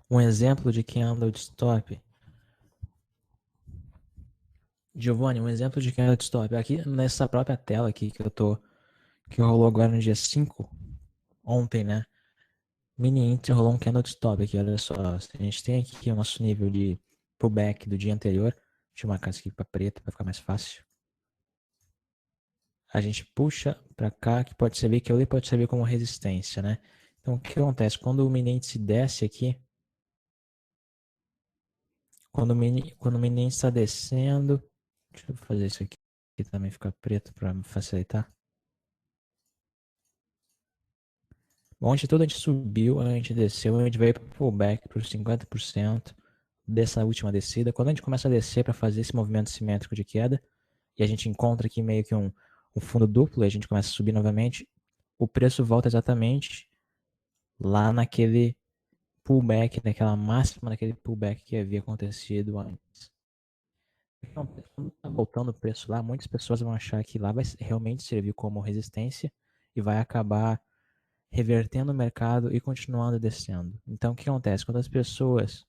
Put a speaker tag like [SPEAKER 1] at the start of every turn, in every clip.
[SPEAKER 1] Um exemplo de candle de stop. Giovanni, um exemplo de candle de stop. Aqui nessa própria tela aqui que rolou agora no dia 5, ontem, né? Mini Inter rolou um candle de stop aqui, olha só. A gente tem aqui o nosso nível de pullback do dia anterior. Deixa eu marcar isso aqui para preto para ficar mais fácil. A gente puxa para cá, que pode servir, que ali pode servir como resistência, né? Então, o que acontece? Quando o mini índice desce aqui, quando o mini índice está descendo, deixa eu fazer isso aqui também ficar preto para facilitar. Bom, onde tudo a gente subiu, a gente desceu, a gente veio para o pullback para os 50% dessa última descida. Quando a gente começa a descer para fazer esse movimento simétrico de queda, e a gente encontra aqui meio que um fundo duplo, e a gente começa a subir novamente, o preço volta exatamente lá naquele pullback, naquela máxima, naquele pullback que havia acontecido antes. Então, quando está voltando o preço lá, muitas pessoas vão achar que lá vai realmente servir como resistência e vai acabar revertendo o mercado e continuando descendo. Então, o que acontece? Quando as pessoas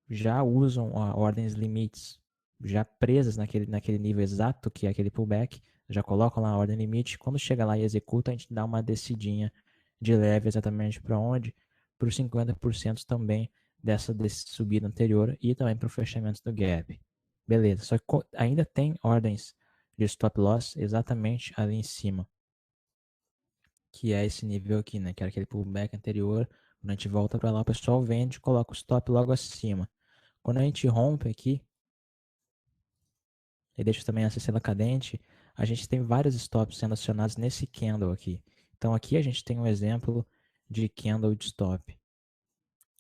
[SPEAKER 1] já usam ordens limites, já presas naquele nível exato que é aquele pullback, já colocam lá a ordem limite, quando chega lá e executa, a gente dá uma descidinha de leve exatamente para onde? Para os 50% também dessa subida anterior e também para o fechamento do gap. Beleza, só que ainda tem ordens de stop loss exatamente ali em cima, que é esse nível aqui, né? Que era aquele pullback anterior. Quando a gente volta para lá, o pessoal vende e coloca o stop logo acima. Quando a gente rompe aqui, e deixa também essa estrela cadente, a gente tem vários stops sendo acionados nesse candle aqui. Então aqui a gente tem um exemplo de candle de stop,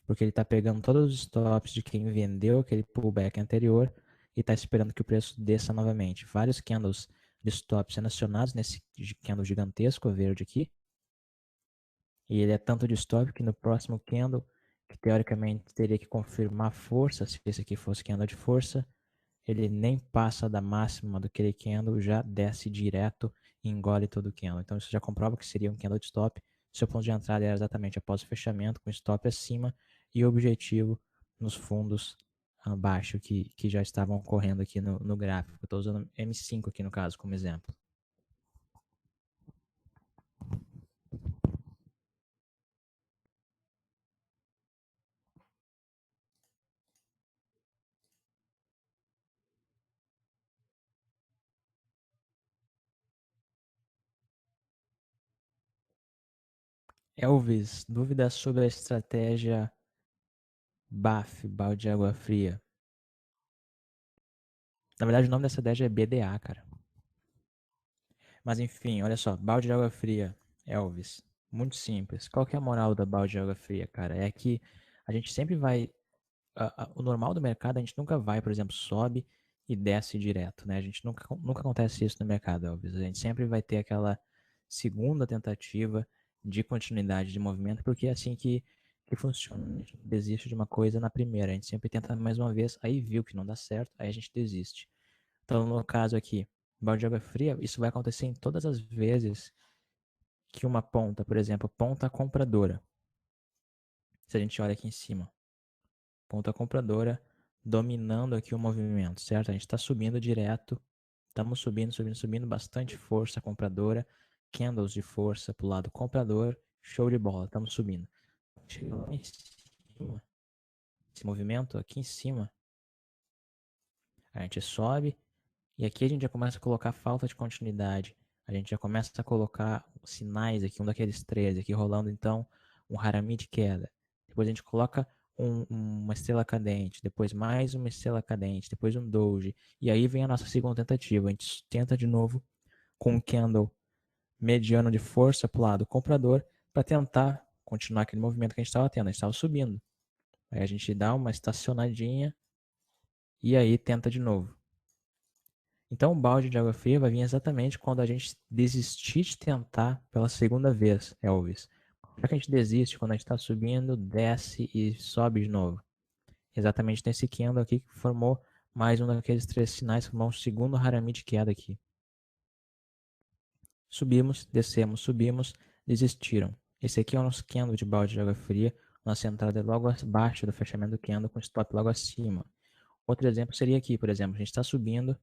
[SPEAKER 1] porque ele está pegando todos os stops de quem vendeu aquele pullback anterior e está esperando que o preço desça novamente. Vários candles de stop sendo acionados nesse candle gigantesco verde aqui, e ele é tanto de stop que no próximo candle, que teoricamente teria que confirmar força, se esse aqui fosse candle de força, ele nem passa da máxima do aquele candle, já desce direto e engole todo o candle. Então isso já comprova que seria um candle de stop. Seu ponto de entrada era exatamente após o fechamento, com stop acima e o objetivo nos fundos abaixo que já estavam correndo aqui no gráfico. Eu estou usando M5 aqui no caso como exemplo. Elvis, dúvidas sobre a estratégia BAF, balde de água fria? Na verdade, o nome dessa estratégia é BDA, cara. Mas enfim, olha só, balde de água fria, Elvis. Muito simples. Qual que é a moral da balde de água fria, cara? É que a gente sempre vai. O normal do mercado, a gente nunca vai, por exemplo, sobe e desce direto, né? A gente nunca acontece isso no mercado, Elvis. A gente sempre vai ter aquela segunda tentativa de continuidade de movimento, porque é assim que funciona. A gente desiste de uma coisa na primeira, a gente sempre tenta mais uma vez, aí viu que não dá certo, aí a gente desiste. Então, no caso aqui, balde de água fria, isso vai acontecer em todas as vezes que uma ponta, por exemplo, ponta compradora. Se a gente olha aqui em cima, ponta compradora dominando aqui o movimento, certo? A gente está subindo direto, estamos subindo, bastante força compradora, candles de força para o lado comprador, show de bola, estamos subindo. Chega lá em cima, esse movimento aqui em cima, a gente sobe e aqui a gente já começa a colocar falta de continuidade. A gente já começa a colocar sinais aqui, um daqueles 13 aqui rolando, então, um harami de queda. Depois a gente coloca uma estrela cadente, depois mais uma estrela cadente, depois um doji. E aí vem a nossa segunda tentativa. A gente tenta de novo com um candle mediano de força para o lado comprador para tentar continuar aquele movimento que a gente estava tendo. A gente estava subindo. Aí a gente dá uma estacionadinha e aí tenta de novo. Então, o balde de água fria vai vir exatamente quando a gente desistir de tentar pela segunda vez, Elvis. Já que a gente desiste quando a gente está subindo, desce e sobe de novo. Exatamente nesse candle aqui que formou mais um daqueles 3 sinais, formou um segundo harami de queda aqui. Subimos, descemos, subimos, desistiram. Esse aqui é o nosso candle de balde de água fria. Nossa entrada é logo abaixo do fechamento do candle com stop logo acima. Outro exemplo seria aqui, por exemplo, a gente está subindo.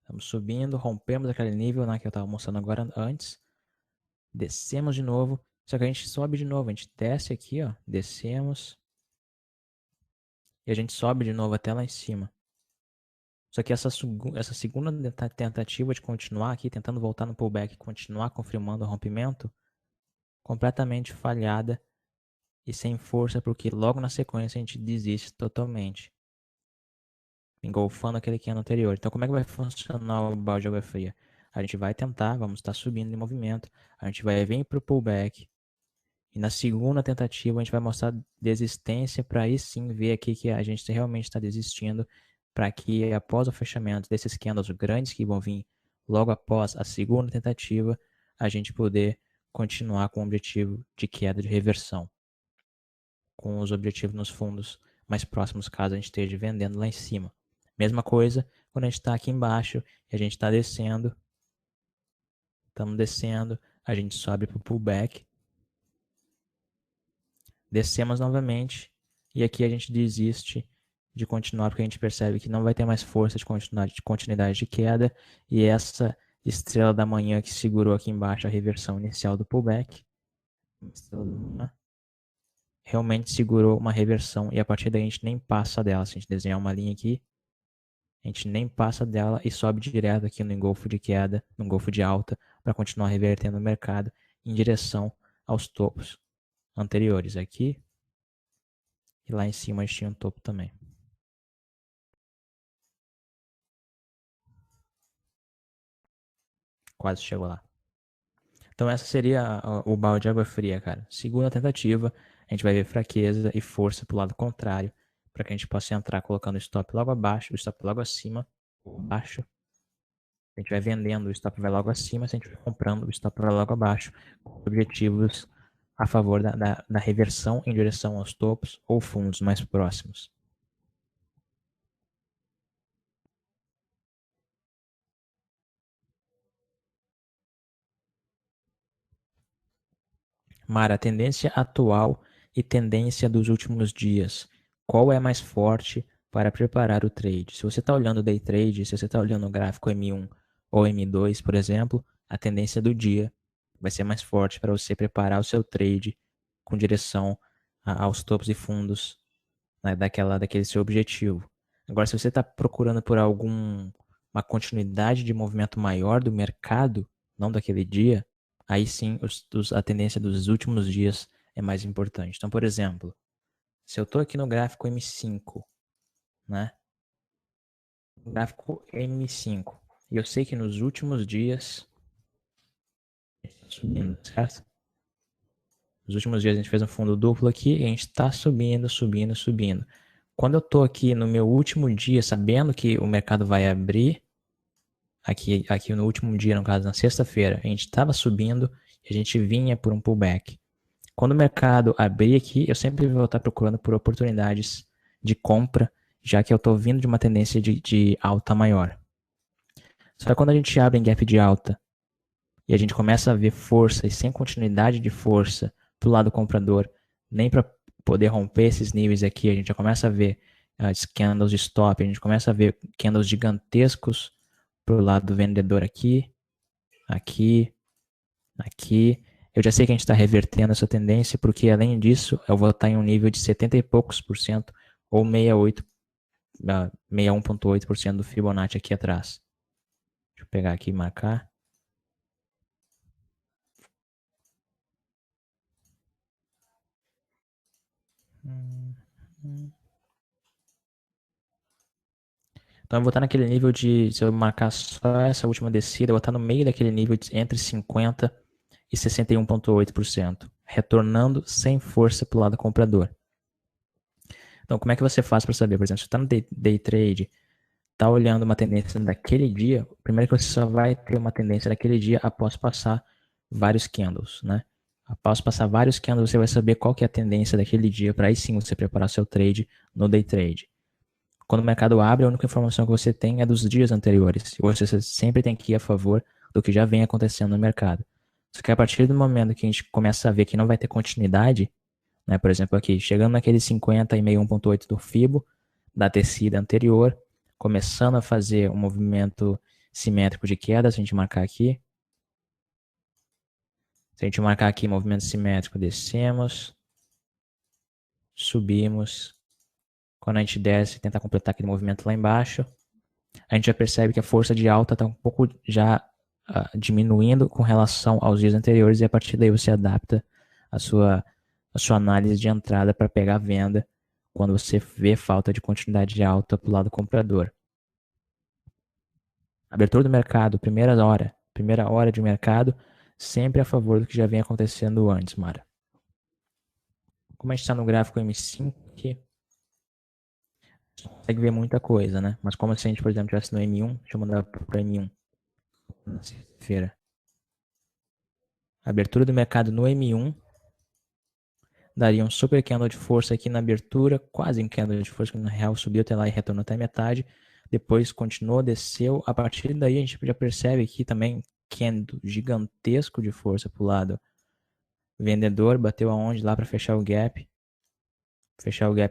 [SPEAKER 1] Estamos subindo, rompemos aquele nível, né, que eu estava mostrando agora antes. Descemos de novo. Só que a gente sobe de novo. A gente desce aqui, ó. Descemos. E a gente sobe de novo até lá em cima. Só que essa segunda tentativa de continuar aqui, tentando voltar no pullback e continuar confirmando o rompimento, completamente falhada e sem força, porque logo na sequência a gente desiste totalmente, engolfando aquele candle anterior. Então como é que vai funcionar o balde de água fria? A gente vai tentar, vamos estar subindo em movimento, a gente vai vir para o pullback, e na segunda tentativa a gente vai mostrar desistência para aí sim ver aqui que a gente realmente está desistindo, para que após o fechamento desses candles grandes que vão vir logo após a segunda tentativa, a gente poder continuar com o objetivo de queda de reversão, com os objetivos nos fundos mais próximos caso a gente esteja vendendo lá em cima. Mesma coisa quando a gente está aqui embaixo e a gente está descendo, estamos descendo, a gente sobe para o pullback, descemos novamente e aqui a gente desiste de continuar porque a gente percebe que não vai ter mais força de continuidade de queda e essa estrela da manhã que segurou aqui embaixo a reversão inicial do pullback realmente segurou uma reversão e a partir daí a gente nem passa dela. Se a gente desenhar uma linha aqui, a gente nem passa dela e sobe direto aqui no engolfo de queda, no engolfo de alta, para continuar revertendo o mercado em direção aos topos anteriores. Aqui e lá em cima a gente tinha um topo também. Quase chegou lá. Então essa seria o balde de água fria, cara. Segunda tentativa, a gente vai ver fraqueza e força pro lado contrário, para que a gente possa entrar colocando o stop logo abaixo, o stop logo acima, baixo. A gente vai vendendo, o stop vai logo acima, se a gente vai comprando, o stop vai logo abaixo, com objetivos a favor da reversão em direção aos topos ou fundos mais próximos. Mara, tendência atual e tendência dos últimos dias. Qual é mais forte para preparar o trade? Se você está olhando o day trade, se você está olhando o gráfico M1 ou M2, por exemplo, a tendência do dia vai ser mais forte para você preparar o seu trade com direção aos topos e fundos, né, daquele seu objetivo. Agora, se você está procurando por uma continuidade de movimento maior do mercado, não daquele dia, aí sim a tendência dos últimos dias é mais importante. Então, por exemplo, se eu estou aqui no gráfico M5, né? Gráfico M5, e eu sei que nos últimos dias, subindo, certo? Nos últimos dias a gente fez um fundo duplo aqui e a gente está subindo, subindo, subindo. Quando eu estou aqui no meu último dia, sabendo que o mercado vai abrir, aqui no último dia, no caso na sexta-feira, a gente estava subindo e a gente vinha por um pullback. Quando o mercado abrir aqui, eu sempre vou estar procurando por oportunidades de compra, já que eu estou vindo de uma tendência de alta maior. Só que quando a gente abre em gap de alta e a gente começa a ver força e sem continuidade de força do lado comprador, nem para poder romper esses níveis aqui, a gente já começa a ver candles de stop, a gente começa a ver candles gigantescos pro lado do vendedor aqui, aqui, aqui. Eu já sei que a gente está revertendo essa tendência, porque além disso, eu vou estar em um nível de 70 e poucos por cento, ou 61,8% do Fibonacci aqui atrás. Deixa eu pegar aqui e marcar. Então eu vou estar naquele nível de, se eu marcar só essa última descida, eu vou estar no meio daquele nível entre 50 e 61,8%, retornando sem força para o lado comprador. Então como é que você faz para saber? Por exemplo, se você está no day trade, está olhando uma tendência daquele dia, primeiro que você só vai ter uma tendência daquele dia após passar vários candles, né? Após passar vários candles, você vai saber qual que é a tendência daquele dia, para aí sim você preparar seu trade no day trade. Quando o mercado abre, a única informação que você tem é dos dias anteriores. Você sempre tem que ir a favor do que já vem acontecendo no mercado. Só que a partir do momento que a gente começa a ver que não vai ter continuidade, né? Por exemplo, aqui, chegando naquele 50,5 1.8 do Fibo, da tecida anterior, começando a fazer um movimento simétrico de queda, se a gente marcar aqui. Se a gente marcar aqui movimento simétrico, descemos, subimos. Quando a gente desce, tenta completar aquele movimento lá embaixo, a gente já percebe que a força de alta está um pouco já diminuindo com relação aos dias anteriores e a partir daí você adapta a sua, a sua análise de entrada para pegar a venda quando você vê falta de continuidade de alta para o lado comprador. Abertura do mercado, primeira hora de mercado, sempre a favor do que já vem acontecendo antes, Mara. Como a gente está no gráfico M5, consegue ver muita coisa, né? Mas como se a gente, por exemplo, estivesse no M1, deixa eu mandar para M1 na sexta-feira. Abertura do mercado no M1 daria um super candle de força aqui na abertura, quase um candle de força que na real subiu até lá e retornou até metade. Depois continuou, desceu. A partir daí a gente já percebe aqui também candle gigantesco de força para o lado vendedor, bateu aonde lá para fechar o gap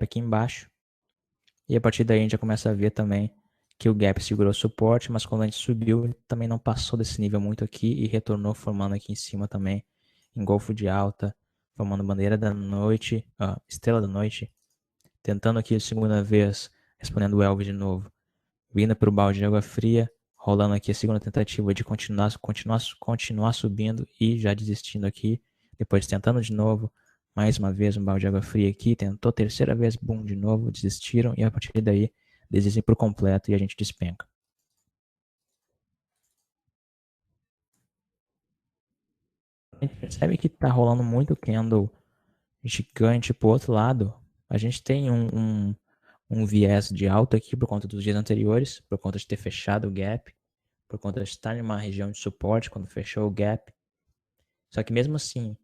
[SPEAKER 1] aqui embaixo. E a partir daí a gente já começa a ver também que o gap segurou suporte, mas quando a gente subiu, também não passou desse nível muito aqui e retornou formando aqui em cima também engolfo de alta, formando bandeira da noite, estrela da noite, tentando aqui a segunda vez, respondendo o Elvis de novo, vindo para o balde de água fria, rolando aqui a segunda tentativa de continuar subindo e já desistindo aqui, depois tentando de novo, mais uma vez um balde de água fria aqui, tentou terceira vez, boom, de novo, desistiram e a partir daí desistem por completo e a gente despenca. A gente percebe que tá rolando muito candle gigante pro outro lado. A gente tem um viés de alta aqui por conta dos dias anteriores, por conta de ter fechado o gap, por conta de estar em uma região de suporte quando fechou o gap. Só que mesmo assim,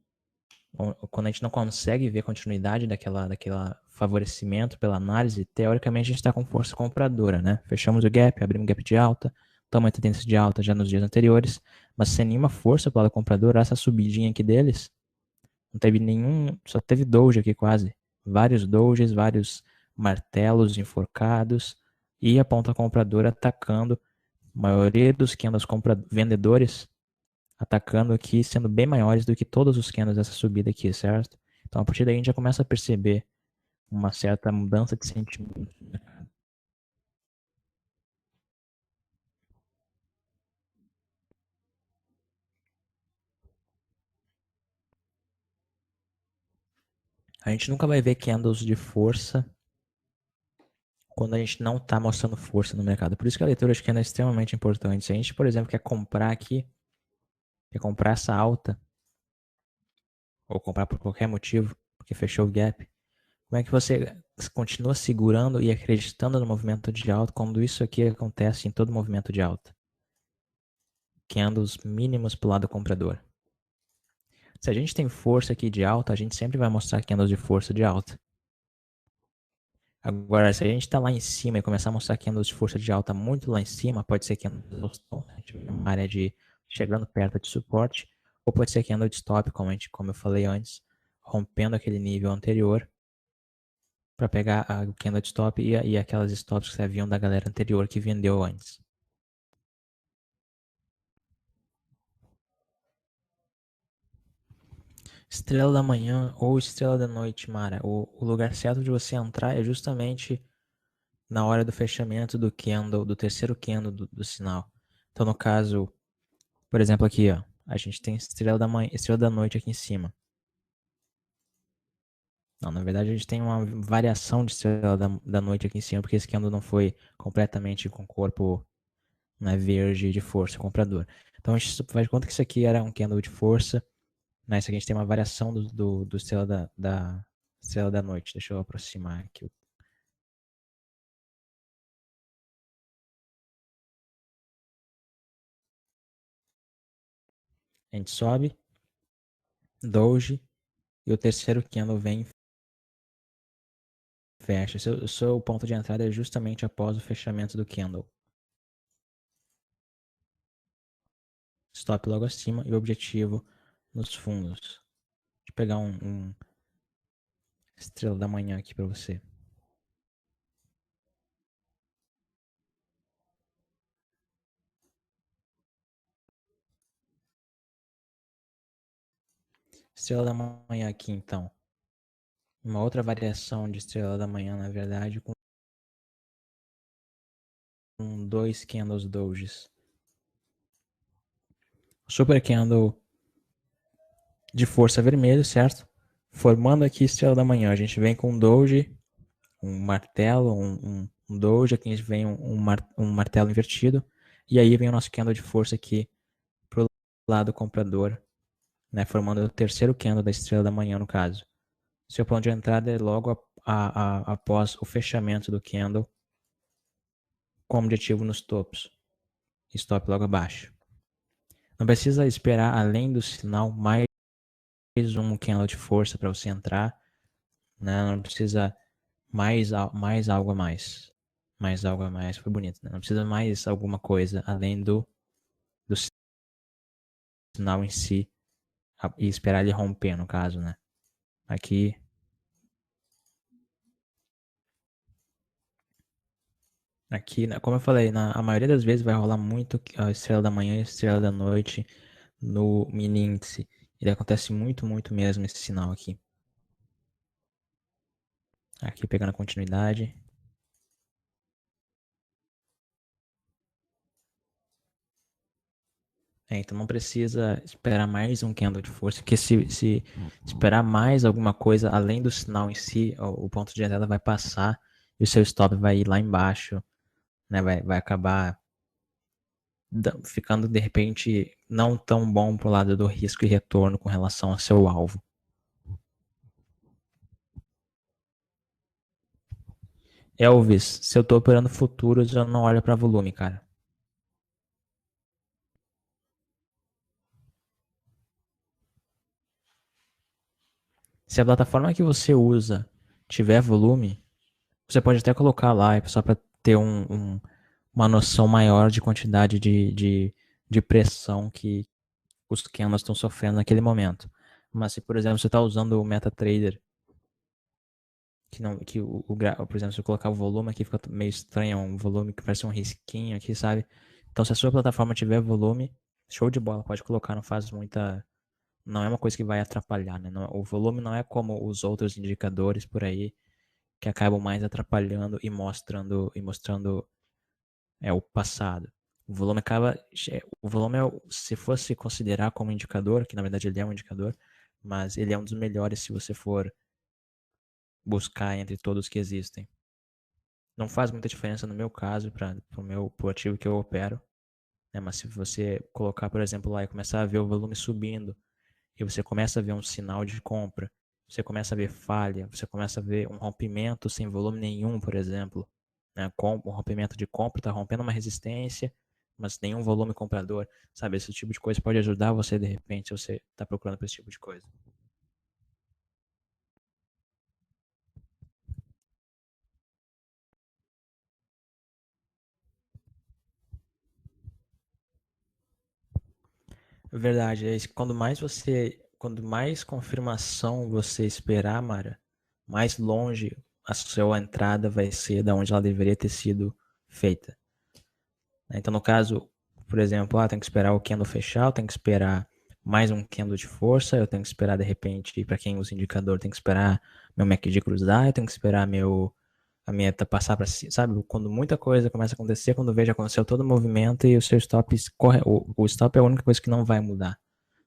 [SPEAKER 1] quando a gente não consegue ver continuidade daquela favorecimento pela análise, teoricamente a gente está com força compradora, né? Fechamos o gap, abrimos o gap de alta, tomamos a tendência de alta já nos dias anteriores, mas sem nenhuma força para o lado comprador, essa subidinha aqui deles, não teve nenhum, só teve doge aqui quase. Vários doges, vários martelos enforcados e a ponta compradora atacando, a maioria dos candles vendedores atacando aqui, sendo bem maiores do que todos os candles dessa subida aqui, certo? Então a partir daí a gente já começa a perceber uma certa mudança de sentimento. A gente nunca vai ver candles de força quando a gente não está mostrando força no mercado. Por isso que a leitura de candle é extremamente importante. Se a gente, por exemplo, quer comprar aqui, quer comprar essa alta, ou comprar por qualquer motivo, porque fechou o gap, como é que você continua segurando e acreditando no movimento de alta quando isso aqui acontece em todo movimento de alta? Candles mínimos para o lado comprador. Se a gente tem força aqui de alta, a gente sempre vai mostrar candles de força de alta. Agora, se a gente está lá em cima e começar a mostrar candles de força de alta muito lá em cima, pode ser candles de uma área de chegando perto de suporte, ou pode ser candle de stop, como eu falei antes, rompendo aquele nível anterior para pegar o candle de stop e aquelas stops que haviam da galera anterior que vendeu antes. Estrela da manhã ou estrela da noite, Mara. O lugar certo de você entrar é justamente na hora do fechamento do candle, do terceiro candle do sinal. Então, no caso, por exemplo, aqui, ó, a gente tem estrela da manhã, estrela da noite aqui em cima. Não, na verdade, a gente tem uma variação de estrela da noite aqui em cima, porque esse candle não foi completamente com corpo, né, verde de força comprador. Então, a gente faz de conta que isso aqui era um candle de força. Né, isso aqui a gente tem uma variação do estrela da estrela da noite. Deixa eu aproximar aqui. A gente sobe, doge, e o terceiro candle vem e fecha. O seu ponto de entrada é justamente após o fechamento do candle. Stop logo acima e o objetivo nos fundos. Deixa eu pegar um estrela da manhã aqui pra você. Estrela da manhã aqui, então. Uma outra variação de estrela da manhã, na verdade, com dois candles doges. Super candle de força vermelho, certo? Formando aqui estrela da manhã. A gente vem com um doge, um martelo, um doge. Aqui a gente vem um martelo invertido. E aí vem o nosso candle de força aqui pro lado comprador, né? Formando o terceiro candle da estrela da manhã, no caso. Seu ponto de entrada é logo após o fechamento do candle, com objetivo nos topos. Stop logo abaixo. Não precisa esperar além do sinal mais um candle de força para você entrar, né? Não precisa mais algo a mais. Mais algo a mais, foi bonito, né? Não precisa mais alguma coisa além do sinal em si e esperar ele romper, no caso, né? Aqui, como eu falei, a maioria das vezes vai rolar muito a estrela da manhã e a estrela da noite no mini índice. Ele acontece muito, muito mesmo esse sinal aqui. Aqui pegando a continuidade. Então não precisa esperar mais um candle de força, porque se esperar mais alguma coisa além do sinal em si, o ponto de entrada vai passar e o seu stop vai ir lá embaixo, né? Vai acabar ficando de repente não tão bom pro lado do risco e retorno com relação ao seu alvo. Elvis, se eu tô operando futuros, eu não olho para volume, cara. Se a plataforma que você usa tiver volume, você pode até colocar lá só para ter uma noção maior de quantidade de pressão que os candles estão sofrendo naquele momento. Mas se, por exemplo, você está usando o MetaTrader, que não, que por exemplo, se eu colocar o volume aqui fica meio estranho, um volume que parece um risquinho aqui, sabe? Então, se a sua plataforma tiver volume, show de bola, pode colocar, não faz muita, não é uma coisa que vai atrapalhar, né? O volume não é como os outros indicadores por aí que acabam mais atrapalhando e mostrando o passado. O volume se fosse considerar como indicador, que na verdade ele é um indicador, mas ele é um dos melhores se você for buscar entre todos que existem. Não faz muita diferença no meu caso, para o ativo que eu opero, né? Mas se você colocar, por exemplo, lá e começar a ver o volume subindo, e você começa a ver um sinal de compra, você começa a ver falha, você começa a ver um rompimento sem volume nenhum, por exemplo, né? Um rompimento de compra, está rompendo uma resistência, mas nenhum volume comprador, sabe? Esse tipo de coisa pode ajudar você de repente, se você está procurando por esse tipo de coisa. Verdade, é isso. Quando mais confirmação você esperar, Mara, mais longe a sua entrada vai ser da onde ela deveria ter sido feita. Então, no caso, por exemplo, tem que esperar o candle fechar, eu tenho que esperar mais um candle de força, eu tenho que esperar, de repente, para quem usa indicador, tem que esperar meu MACD cruzar, eu tenho que esperar a meta passar para cima, sabe? Quando muita coisa começa a acontecer, quando veja aconteceu todo o movimento e o seu stop corre, o stop é a única coisa que não vai mudar.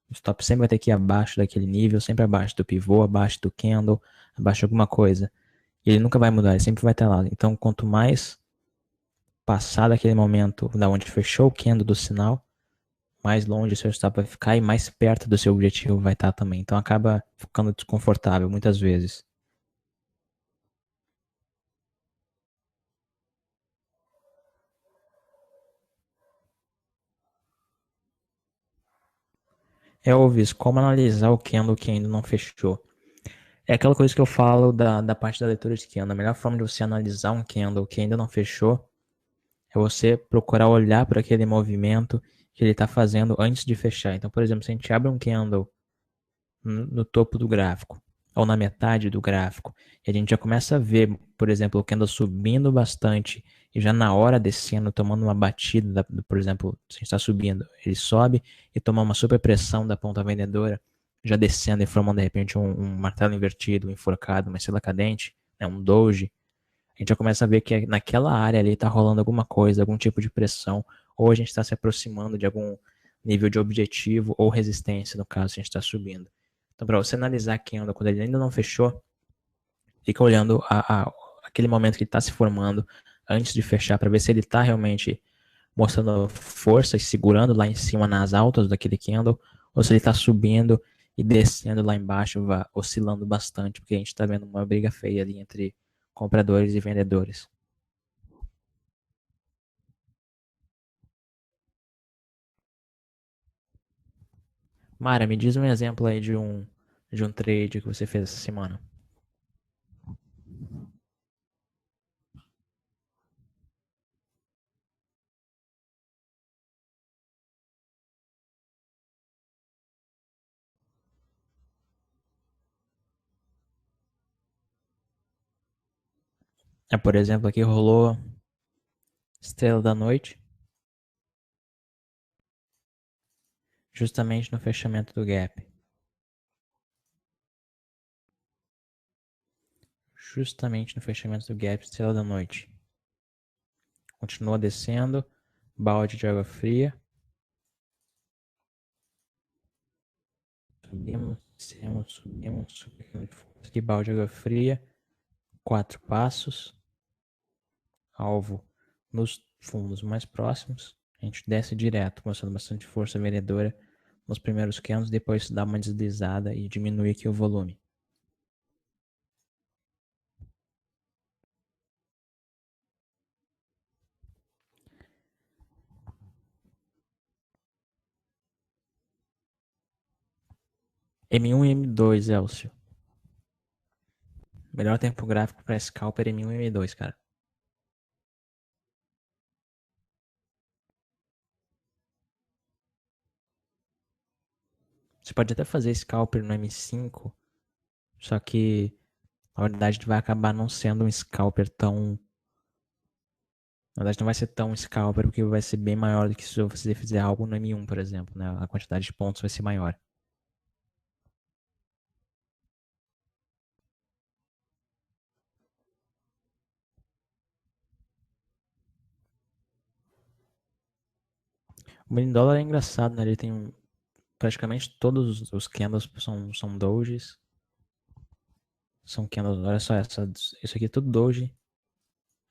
[SPEAKER 1] O stop sempre vai ter que ir abaixo daquele nível, sempre abaixo do pivô, abaixo do candle, abaixo de alguma coisa. E ele nunca vai mudar, ele sempre vai estar lá. Então, quanto mais passar daquele momento da onde fechou o candle do sinal, mais longe o seu stop vai ficar e mais perto do seu objetivo vai estar também. Então acaba ficando desconfortável muitas vezes. Elvis, como analisar o candle que ainda não fechou? É aquela coisa que eu falo da parte da leitura de candle. A melhor forma de você analisar um candle que ainda não fechou é você procurar olhar para aquele movimento que ele está fazendo antes de fechar. Então, por exemplo, se a gente abre um candle no topo do gráfico ou na metade do gráfico, e a gente já começa a ver, por exemplo, o candle subindo bastante e já na hora descendo, tomando uma batida, por exemplo, se a gente está subindo, ele sobe e toma uma super pressão da ponta vendedora, já descendo e formando de repente um martelo invertido, um enforcado, uma estrela cadente, né, um doji, a gente já começa a ver que naquela área ali está rolando alguma coisa, algum tipo de pressão, ou a gente está se aproximando de algum nível de objetivo ou resistência, no caso, se a gente está subindo. Então, para você analisar quem anda quando ele ainda não fechou, fica olhando aquele momento que ele está se formando antes de fechar, para ver se ele está realmente mostrando força e segurando lá em cima nas altas daquele candle, ou se ele está subindo e descendo lá embaixo, oscilando bastante, porque a gente está vendo uma briga feia ali entre compradores e vendedores. Mara, me diz um exemplo aí de um trade que você fez essa semana. Por exemplo, aqui rolou Estrela da Noite, justamente no fechamento do gap. Justamente no fechamento do gap, Estrela da Noite. Continua descendo, balde de água fria. Subimos, descemos, subimos, subimos. Aqui, balde de água fria. 4 passos. Alvo nos fundos mais próximos. A gente desce direto, mostrando bastante força vendedora nos primeiros candles, depois dá uma deslizada e diminui aqui o volume. M1 e M2, Elcio. Melhor tempo gráfico para scalper M1 e M2, cara. Você pode até fazer scalper no M5, só que na verdade vai acabar não sendo um scalper tão. Na verdade não vai ser tão scalper, porque vai ser bem maior do que se você fizer algo no M1, por exemplo, né? A quantidade de pontos vai ser maior. O mini dólar é engraçado, né? Ele tem praticamente todos os candles são dojis. São candles, olha só, isso aqui é tudo doji.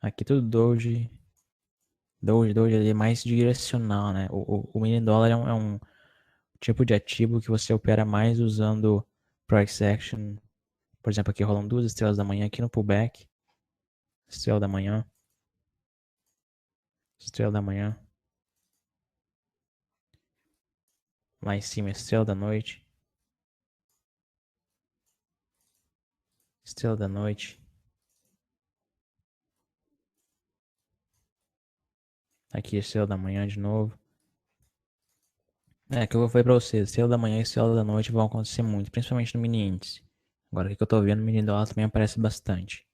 [SPEAKER 1] Aqui é tudo doji. Doji, ele é mais direcional, né? O mini dólar é um tipo de ativo que você opera mais usando price action. Por exemplo, aqui rolam 2 estrelas da manhã aqui no pullback. Estrela da manhã, estrela da manhã. Lá em cima, estrela da noite, estrela da noite. Aqui, estrela da manhã de novo. É, que eu falei pra vocês, estrela da manhã e estrela da noite vão acontecer muito, principalmente no mini índice. Agora, o que eu tô vendo, o mini dólar também aparece bastante.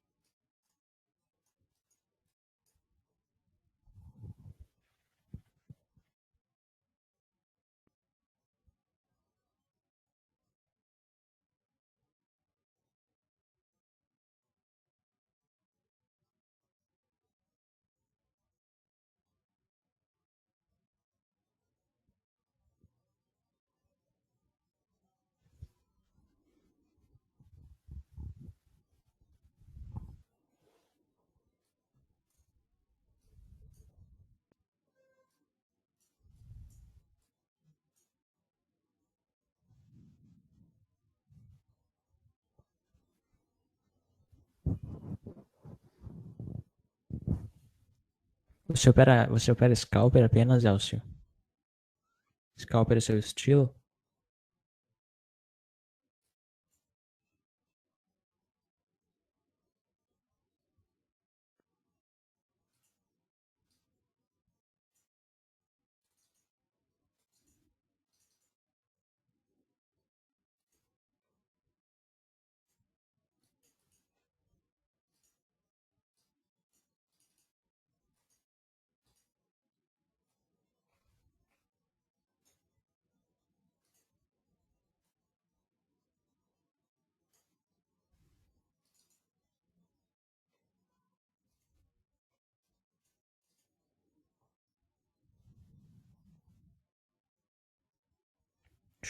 [SPEAKER 1] Você opera scalper apenas, Elcio? Scalper é seu estilo?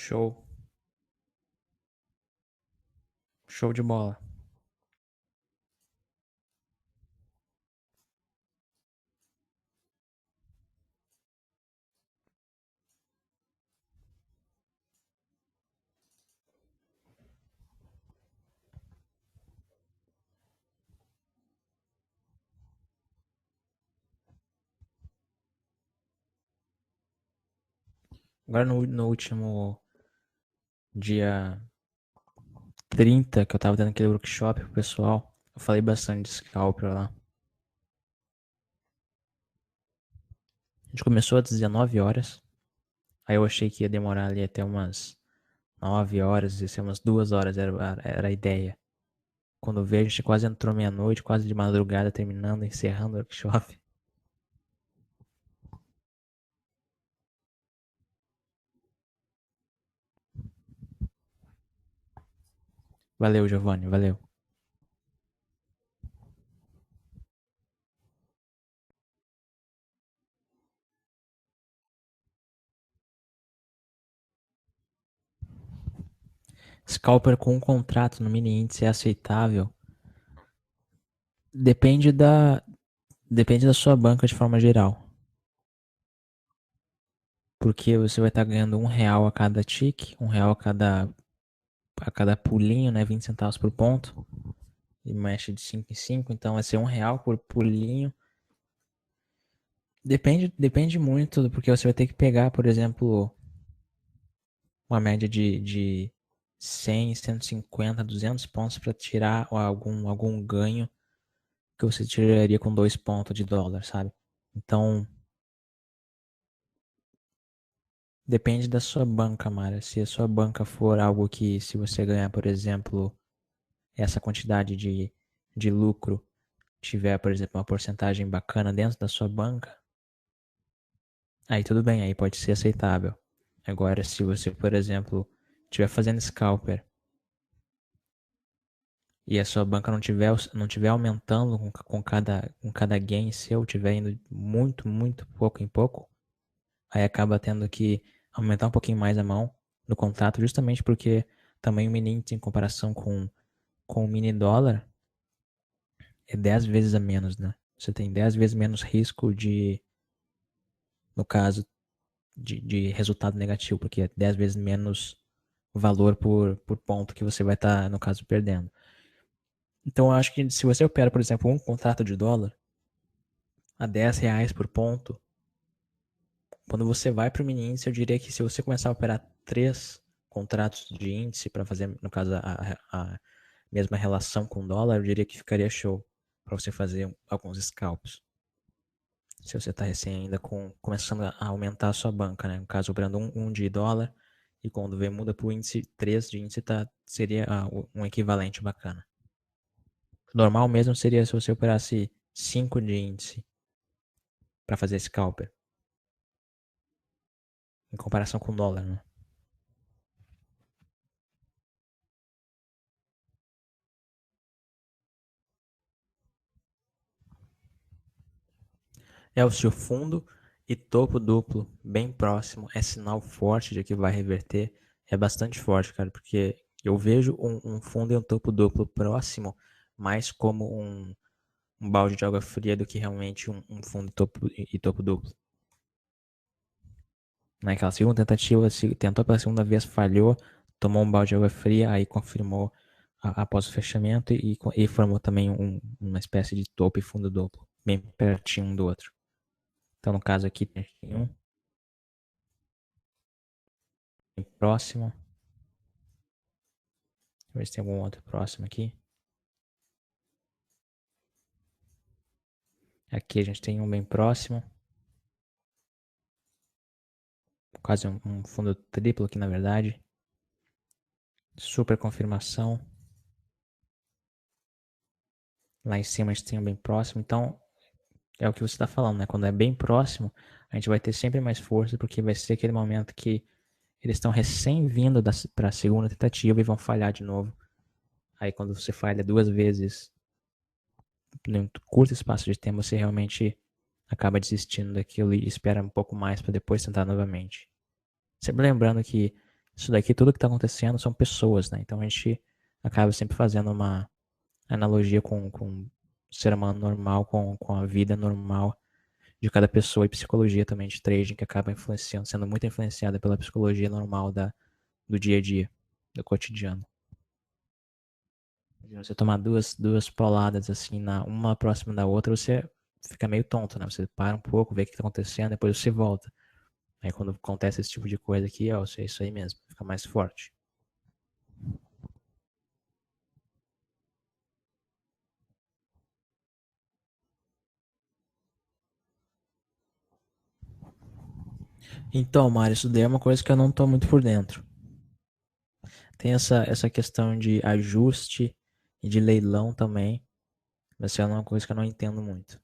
[SPEAKER 1] Show. Show de bola. Agora no último dia 30 que eu tava dando aquele workshop pro pessoal, eu falei bastante de scalper lá. A gente começou às 19 horas. Aí eu achei que ia demorar ali até umas 9 horas, ia ser umas 2 horas, era a ideia. Quando eu vejo, a gente quase entrou meia-noite, quase de madrugada, terminando, encerrando o workshop. Valeu, Giovanni, valeu. Scalper com um contrato no mini índice é aceitável. Depende depende da sua banca de forma geral. Porque você vai estar ganhando R$ 1 a cada tick, R$ 1 a cada pulinho, né? 20 centavos por ponto. E mexe de 5 em 5, então vai ser R$ 1 por pulinho. Depende muito, porque você vai ter que pegar, por exemplo, uma média de 100, 150, 200 pontos para tirar algum ganho que você tiraria com 2 pontos de dólar, sabe? Então, depende da sua banca, Mara. Se a sua banca for algo que, se você ganhar, por exemplo, essa quantidade de lucro, tiver, por exemplo, uma porcentagem bacana dentro da sua banca, aí tudo bem, aí pode ser aceitável. Agora, se você, por exemplo, estiver fazendo scalper e a sua banca não tiver aumentando com cada gain seu, tiver indo muito, muito pouco em pouco, aí acaba tendo que aumentar um pouquinho mais a mão no contrato, justamente porque também o mini índice em comparação com o mini dólar é 10 vezes a menos, né? Você tem 10 vezes menos risco no caso, de resultado negativo, porque é 10 vezes menos valor por ponto que você vai estar, no caso, perdendo. Então, eu acho que se você opera, por exemplo, um contrato de dólar a R$ 10 por ponto, quando você vai para o mini índice, eu diria que se você começar a operar 3 contratos de índice para fazer, no caso, a mesma relação com o dólar, eu diria que ficaria show para você fazer alguns scalps. Se você está recém ainda começando a aumentar a sua banca, né? No caso, operando um de dólar, e quando vê muda para o índice 3 de índice, seria um equivalente bacana. Normal mesmo seria se você operasse 5 de índice para fazer scalper, em comparação com o dólar, né? É o seu fundo e topo duplo bem próximo, é sinal forte de que vai reverter. É bastante forte, cara, porque eu vejo um fundo e um topo duplo próximo mais como um balde de água fria do que realmente um fundo e topo duplo. Naquela segunda tentativa, tentou pela segunda vez, falhou, tomou um balde de água fria, aí confirmou após o fechamento e formou também uma espécie de topo e fundo duplo, bem pertinho um do outro. Então, no caso aqui, tem um bem próximo. Deixa eu ver se tem algum outro próximo aqui. Aqui a gente tem um bem próximo. Quase um fundo triplo aqui, na verdade. Super confirmação. Lá em cima a gente tem um bem próximo. Então, é o que você está falando, né? Quando é bem próximo, a gente vai ter sempre mais força, porque vai ser aquele momento que eles estão recém vindo para a segunda tentativa e vão falhar de novo. Aí quando você falha 2 vezes num curto espaço de tempo, você realmente acaba desistindo daquilo e espera um pouco mais para depois tentar novamente. Sempre lembrando que Isso daqui, tudo que está acontecendo são pessoas, né? Então a gente acaba sempre fazendo uma analogia com o ser humano normal, com a vida normal de cada pessoa e psicologia também de trading que acaba influenciando, sendo muito influenciada pela psicologia normal do dia a dia, do cotidiano. Você tomar duas pauladas assim, uma próxima da outra, você fica meio tonto, né? Você para um pouco, vê o que está acontecendo, depois você volta. Aí quando acontece esse tipo de coisa aqui, ó, é isso aí mesmo, fica mais forte. Então, Mário, isso daí é uma coisa que eu não tô muito por dentro. Tem essa questão de ajuste e de leilão também, mas é uma coisa que eu não entendo muito.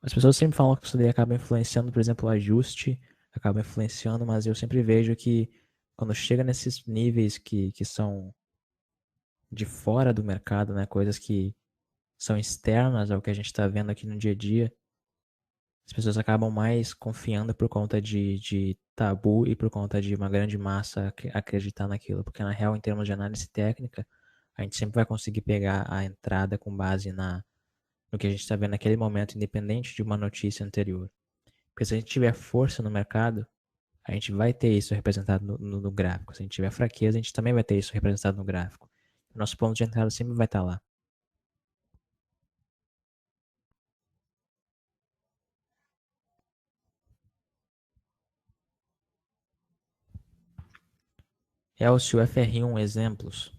[SPEAKER 1] As pessoas sempre falam que isso daí acaba influenciando, por exemplo, o ajuste, acaba influenciando, mas eu sempre vejo que quando chega nesses níveis que são de fora do mercado, né, coisas que são externas ao que a gente está vendo aqui no dia a dia, as pessoas acabam mais confiando por conta de tabu e por conta de uma grande massa acreditar naquilo, porque na real, em termos de análise técnica, a gente sempre vai conseguir pegar a entrada com base no que a gente está vendo naquele momento, independente de uma notícia anterior. Porque se a gente tiver força no mercado, a gente vai ter isso representado no gráfico. Se a gente tiver fraqueza, a gente também vai ter isso representado no gráfico. O nosso ponto de entrada sempre vai estar lá. Elcio FR1 exemplos.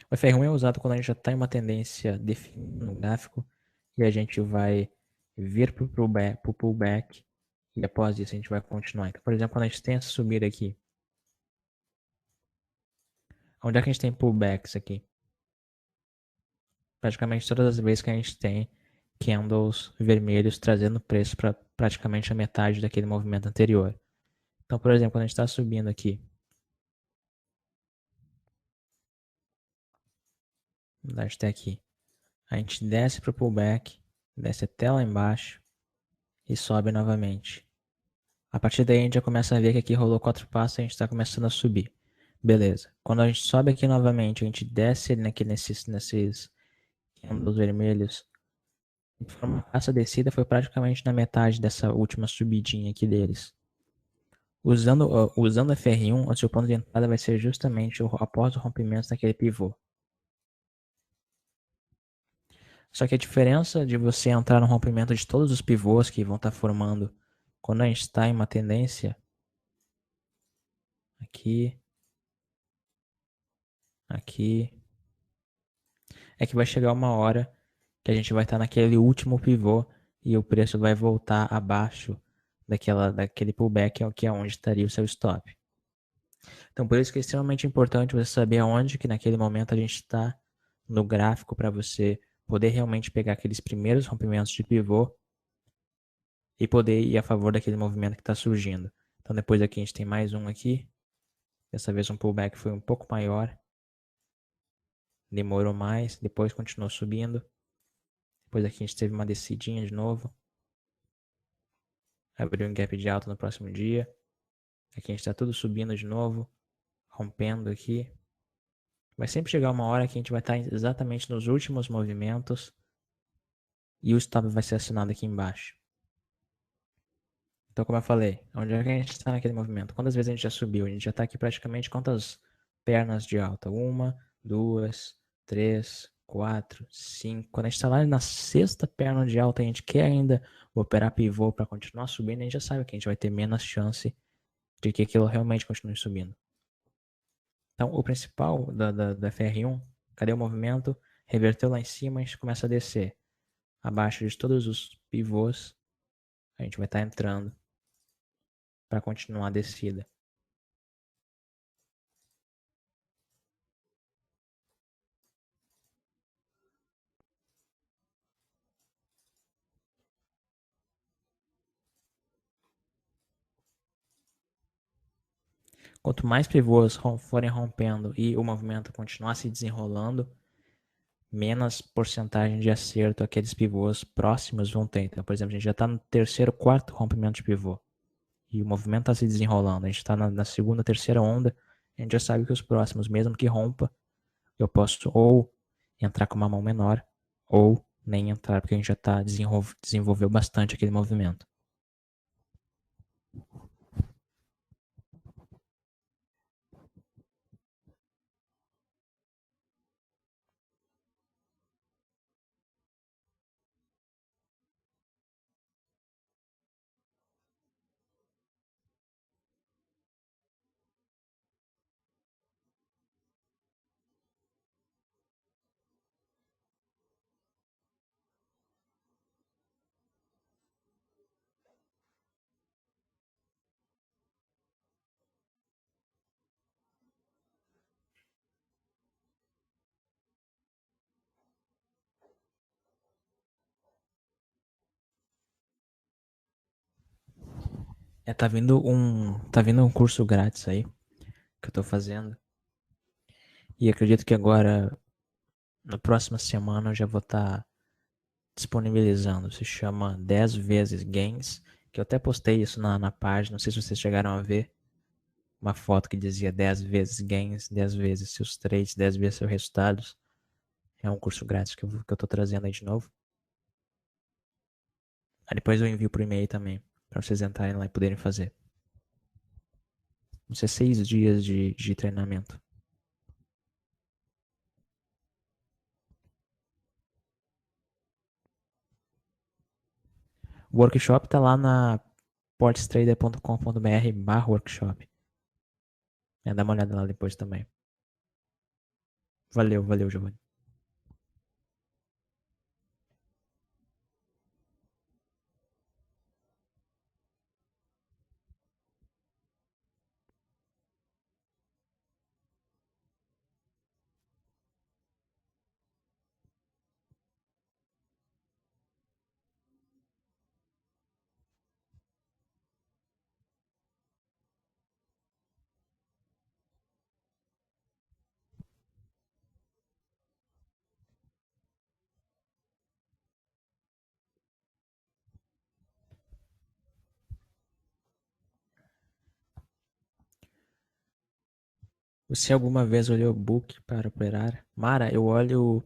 [SPEAKER 1] O FR1 é usado quando a gente já está em uma tendência definida no gráfico e a gente vai vir para o pullback e após isso a gente vai continuar. Então, por exemplo, quando a gente tem essa subida aqui, onde é que a gente tem pullbacks aqui? Praticamente todas as vezes que a gente tem candles vermelhos trazendo preço para praticamente a metade daquele movimento anterior. Então, por exemplo, quando a gente está subindo aqui, a gente está aqui, a gente desce para o pullback, desce até lá embaixo e sobe novamente. A partir daí a gente já começa a ver que aqui rolou 4 passos e a gente está começando a subir. Beleza. Quando a gente sobe aqui novamente, a gente desce aqui nesses candles vermelhos. Essa descida foi praticamente na metade dessa última subidinha aqui deles. Usando a FR1, o seu ponto de entrada vai ser justamente após o rompimento daquele pivô. Só que a diferença de você entrar no rompimento de todos os pivôs que vão estar formando quando a gente está em uma tendência aqui, aqui, é que vai chegar uma hora que a gente vai estar naquele último pivô e o preço vai voltar abaixo daquele pullback, que é onde estaria o seu stop. Então, por isso que é extremamente importante você saber aonde que naquele momento a gente está no gráfico para você poder realmente pegar aqueles primeiros rompimentos de pivô e poder ir a favor daquele movimento que está surgindo. Então, depois aqui a gente tem mais um aqui. Dessa vez um pullback foi um pouco maior, demorou mais, depois continuou subindo. Depois aqui a gente teve uma descidinha de novo. Abriu um gap de alta no próximo dia. Aqui a gente está tudo subindo de novo, rompendo aqui. Vai sempre chegar uma hora que a gente vai estar exatamente nos últimos movimentos e o stop vai ser assinado aqui embaixo. Então, como eu falei, onde é que a gente está naquele movimento? Quantas vezes a gente já subiu? A gente já está aqui praticamente quantas pernas de alta? Uma, duas, três, quatro, cinco. Quando a gente está lá na sexta perna de alta, a gente quer ainda operar pivô para continuar subindo, a gente já sabe que a gente vai ter menos chance de que aquilo realmente continue subindo. Então, o principal da FR1, cadê o movimento? Reverteu lá em cima, a gente começa a descer. Abaixo de todos os pivôs, a gente vai estar entrando para continuar a descida. Quanto mais pivôs forem rompendo e o movimento continuar se desenrolando, menos porcentagem de acerto aqueles pivôs próximos vão ter. Então, por exemplo, a gente já está no terceiro, quarto rompimento de pivô. E o movimento está se desenrolando. A gente está na segunda, terceira onda. A gente já sabe que os próximos, mesmo que rompa, eu posso ou entrar com uma mão menor, ou nem entrar, porque a gente já está desenvolveu bastante aquele movimento. Tá vindo um curso grátis aí que eu tô fazendo. E acredito que agora, na próxima semana, eu já vou estar disponibilizando. Se chama 10 vezes gains, que eu até postei isso na página, não sei se vocês chegaram a ver. Uma foto que dizia 10 vezes gains, 10 vezes seus trades, 10 vezes seus resultados. É um curso grátis que eu tô trazendo aí de novo. Aí depois eu envio por e-mail também, para vocês entrarem lá e poderem fazer. Vão ser 6 dias de treinamento. O workshop tá lá na portstrader.com.br/workshop. Dá uma olhada lá depois também. Valeu, valeu, Giovanni. Você alguma vez olhou o book para operar? Mara, eu olho.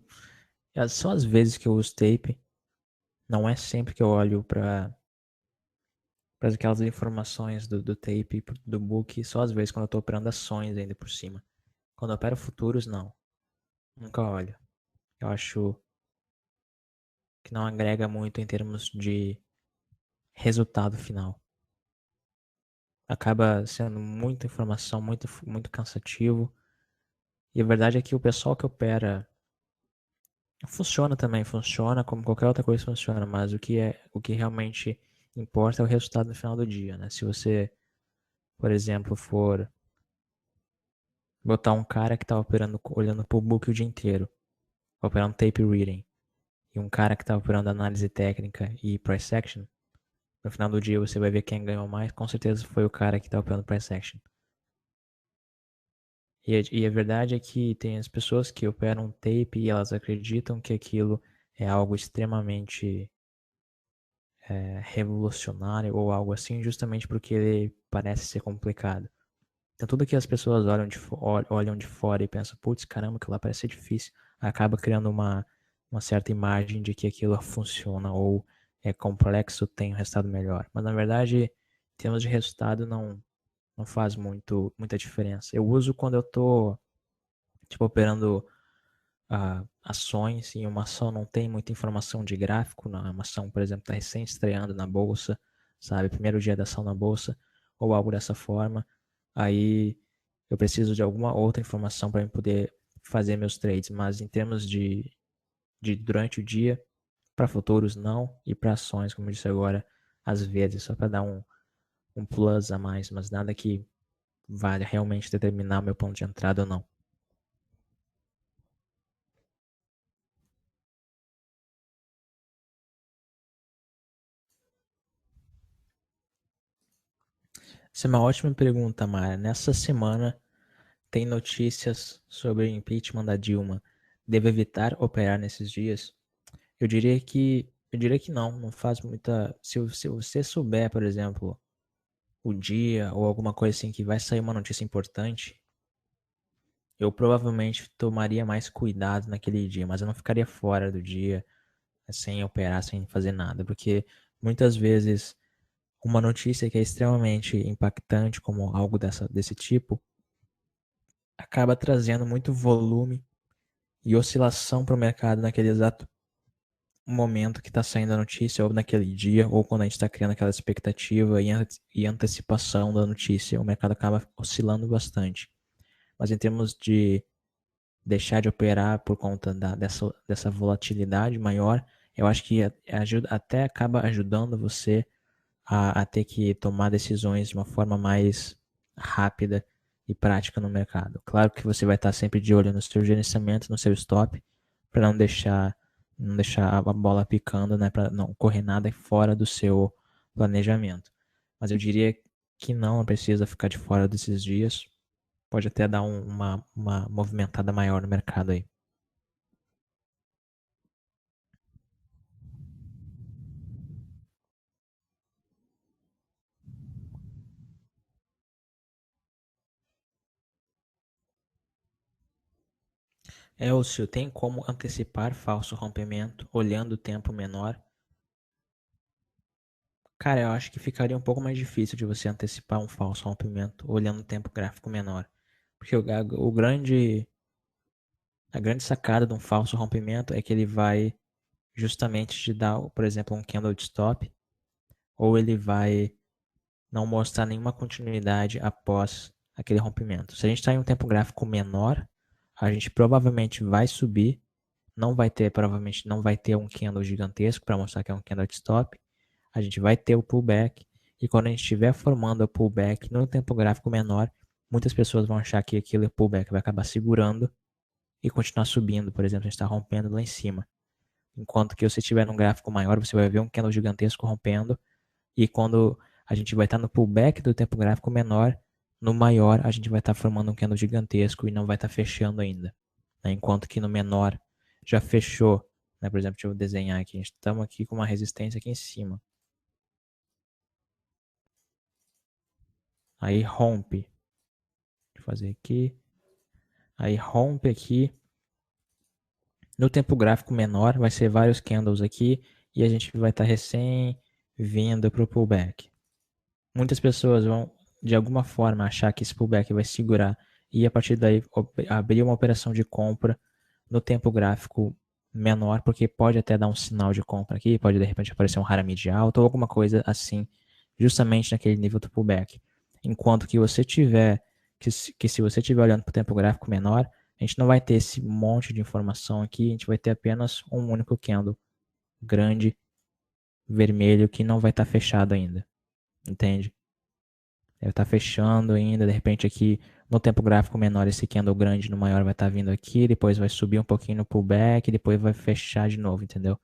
[SPEAKER 1] São as vezes que eu uso tape. Não é sempre que eu olho para aquelas informações do tape, do book. Só às vezes quando eu estou operando ações ainda por cima. Quando eu opero futuros, não. Nunca olho. Eu acho que não agrega muito em termos de resultado final. Acaba sendo muita informação, muito, muito cansativo. E a verdade é que o pessoal que opera funciona também, funciona como qualquer outra coisa funciona, mas o que realmente importa é o resultado no final do dia, né? Se você, por exemplo, for botar um cara que tá operando, olhando pro book o dia inteiro, operando tape reading, e um cara que tá operando análise técnica e price action, no final do dia você vai ver quem ganhou mais, com certeza foi o cara que tá operando price action. E a verdade é que tem as pessoas que operam tape e elas acreditam que aquilo é algo extremamente revolucionário ou algo assim, justamente porque ele parece ser complicado. Então tudo que as pessoas olham de fora e pensam, putz, caramba, aquilo lá parece ser difícil, acaba criando uma certa imagem de que aquilo funciona ou é complexo, tem um resultado melhor. Mas na verdade, em termos de resultado, não faz muita diferença. Eu uso quando eu tô, tipo, operando ações e uma ação não tem muita informação de gráfico, uma ação, por exemplo, está recém estreando na bolsa, sabe, primeiro dia da ação na bolsa, ou algo dessa forma, aí eu preciso de alguma outra informação para poder fazer meus trades, mas em termos de durante o dia, para futuros não, e para ações, como eu disse agora, às vezes, só para dar um plus a mais, mas nada que vale realmente determinar o meu ponto de entrada ou não. Essa é uma ótima pergunta, Mara. Nessa semana tem notícias sobre o impeachment da Dilma. devo evitar operar nesses dias? Eu diria que não, não faz muita. Se você souber, por exemplo, o dia ou alguma coisa assim que vai sair uma notícia importante, eu provavelmente tomaria mais cuidado naquele dia, mas eu não ficaria fora do dia sem operar, sem fazer nada, porque muitas vezes uma notícia que é extremamente impactante, como algo desse tipo, acaba trazendo muito volume e oscilação para o mercado naquele exato momento que está saindo a notícia, ou naquele dia, ou quando a gente está criando aquela expectativa e antecipação da notícia, o mercado acaba oscilando bastante. Mas em termos de deixar de operar por conta dessa volatilidade maior, eu acho que até acaba ajudando você a ter que tomar decisões de uma forma mais rápida e prática no mercado. Claro que você vai estar sempre de olho no seu gerenciamento, no seu stop, para não deixar a bola picando, né, para não correr nada fora do seu planejamento. Mas eu diria que não precisa ficar de fora desses dias. Pode até dar uma movimentada maior no mercado aí. Elcio, tem como antecipar falso rompimento olhando o tempo menor? Cara, eu acho que ficaria um pouco mais difícil de você antecipar um falso rompimento olhando o tempo gráfico menor. Porque a grande sacada de um falso rompimento é que ele vai justamente te dar, por exemplo, um candle de stop, ou ele vai não mostrar nenhuma continuidade após aquele rompimento. Se a gente está em um tempo gráfico menor, a gente provavelmente vai subir, provavelmente não vai ter um candle gigantesco para mostrar que é um candle de stop. A gente vai ter o pullback, e quando a gente estiver formando o pullback no tempo gráfico menor, muitas pessoas vão achar que aquele pullback vai acabar segurando e continuar subindo. Por exemplo, a gente está rompendo lá em cima. Enquanto que você estiver num gráfico maior, você vai ver um candle gigantesco rompendo, e quando a gente vai estar no pullback do tempo gráfico menor, no maior a gente vai estar formando um candle gigantesco e não vai estar fechando ainda. Né? Enquanto que no menor já fechou. Né? Por exemplo, deixa eu desenhar aqui. Estamos aqui com uma resistência aqui em cima. Aí rompe. Deixa eu fazer aqui. Aí rompe aqui. No tempo gráfico menor, vai ser vários candles aqui. E a gente vai estar recém vindo para o pullback. Muitas pessoas vão, de alguma forma, achar que esse pullback vai segurar e a partir daí abrir uma operação de compra no tempo gráfico menor, porque pode até dar um sinal de compra aqui, pode de repente aparecer um Haramid alto ou alguma coisa assim, justamente naquele nível do pullback. Enquanto que você tiver, que se você estiver olhando para o tempo gráfico menor, a gente não vai ter esse monte de informação aqui, a gente vai ter apenas um único candle grande, vermelho, que não vai estar fechado ainda, entende? Deve estar fechando ainda, de repente aqui no tempo gráfico menor, esse candle grande no maior vai estar vindo aqui, depois vai subir um pouquinho no pullback, depois vai fechar de novo, entendeu?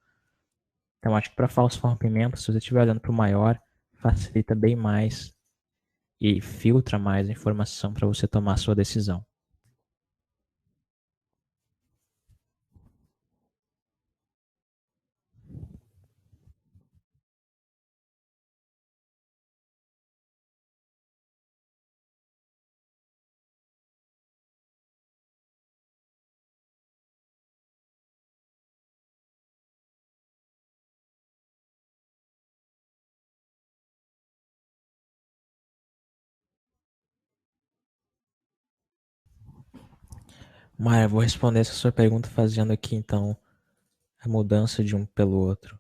[SPEAKER 1] Então acho que para falso rompimento, se você estiver olhando para o maior, facilita bem mais e filtra mais a informação para você tomar a sua decisão. Mara, vou responder essa sua pergunta fazendo aqui então a mudança de um pelo outro,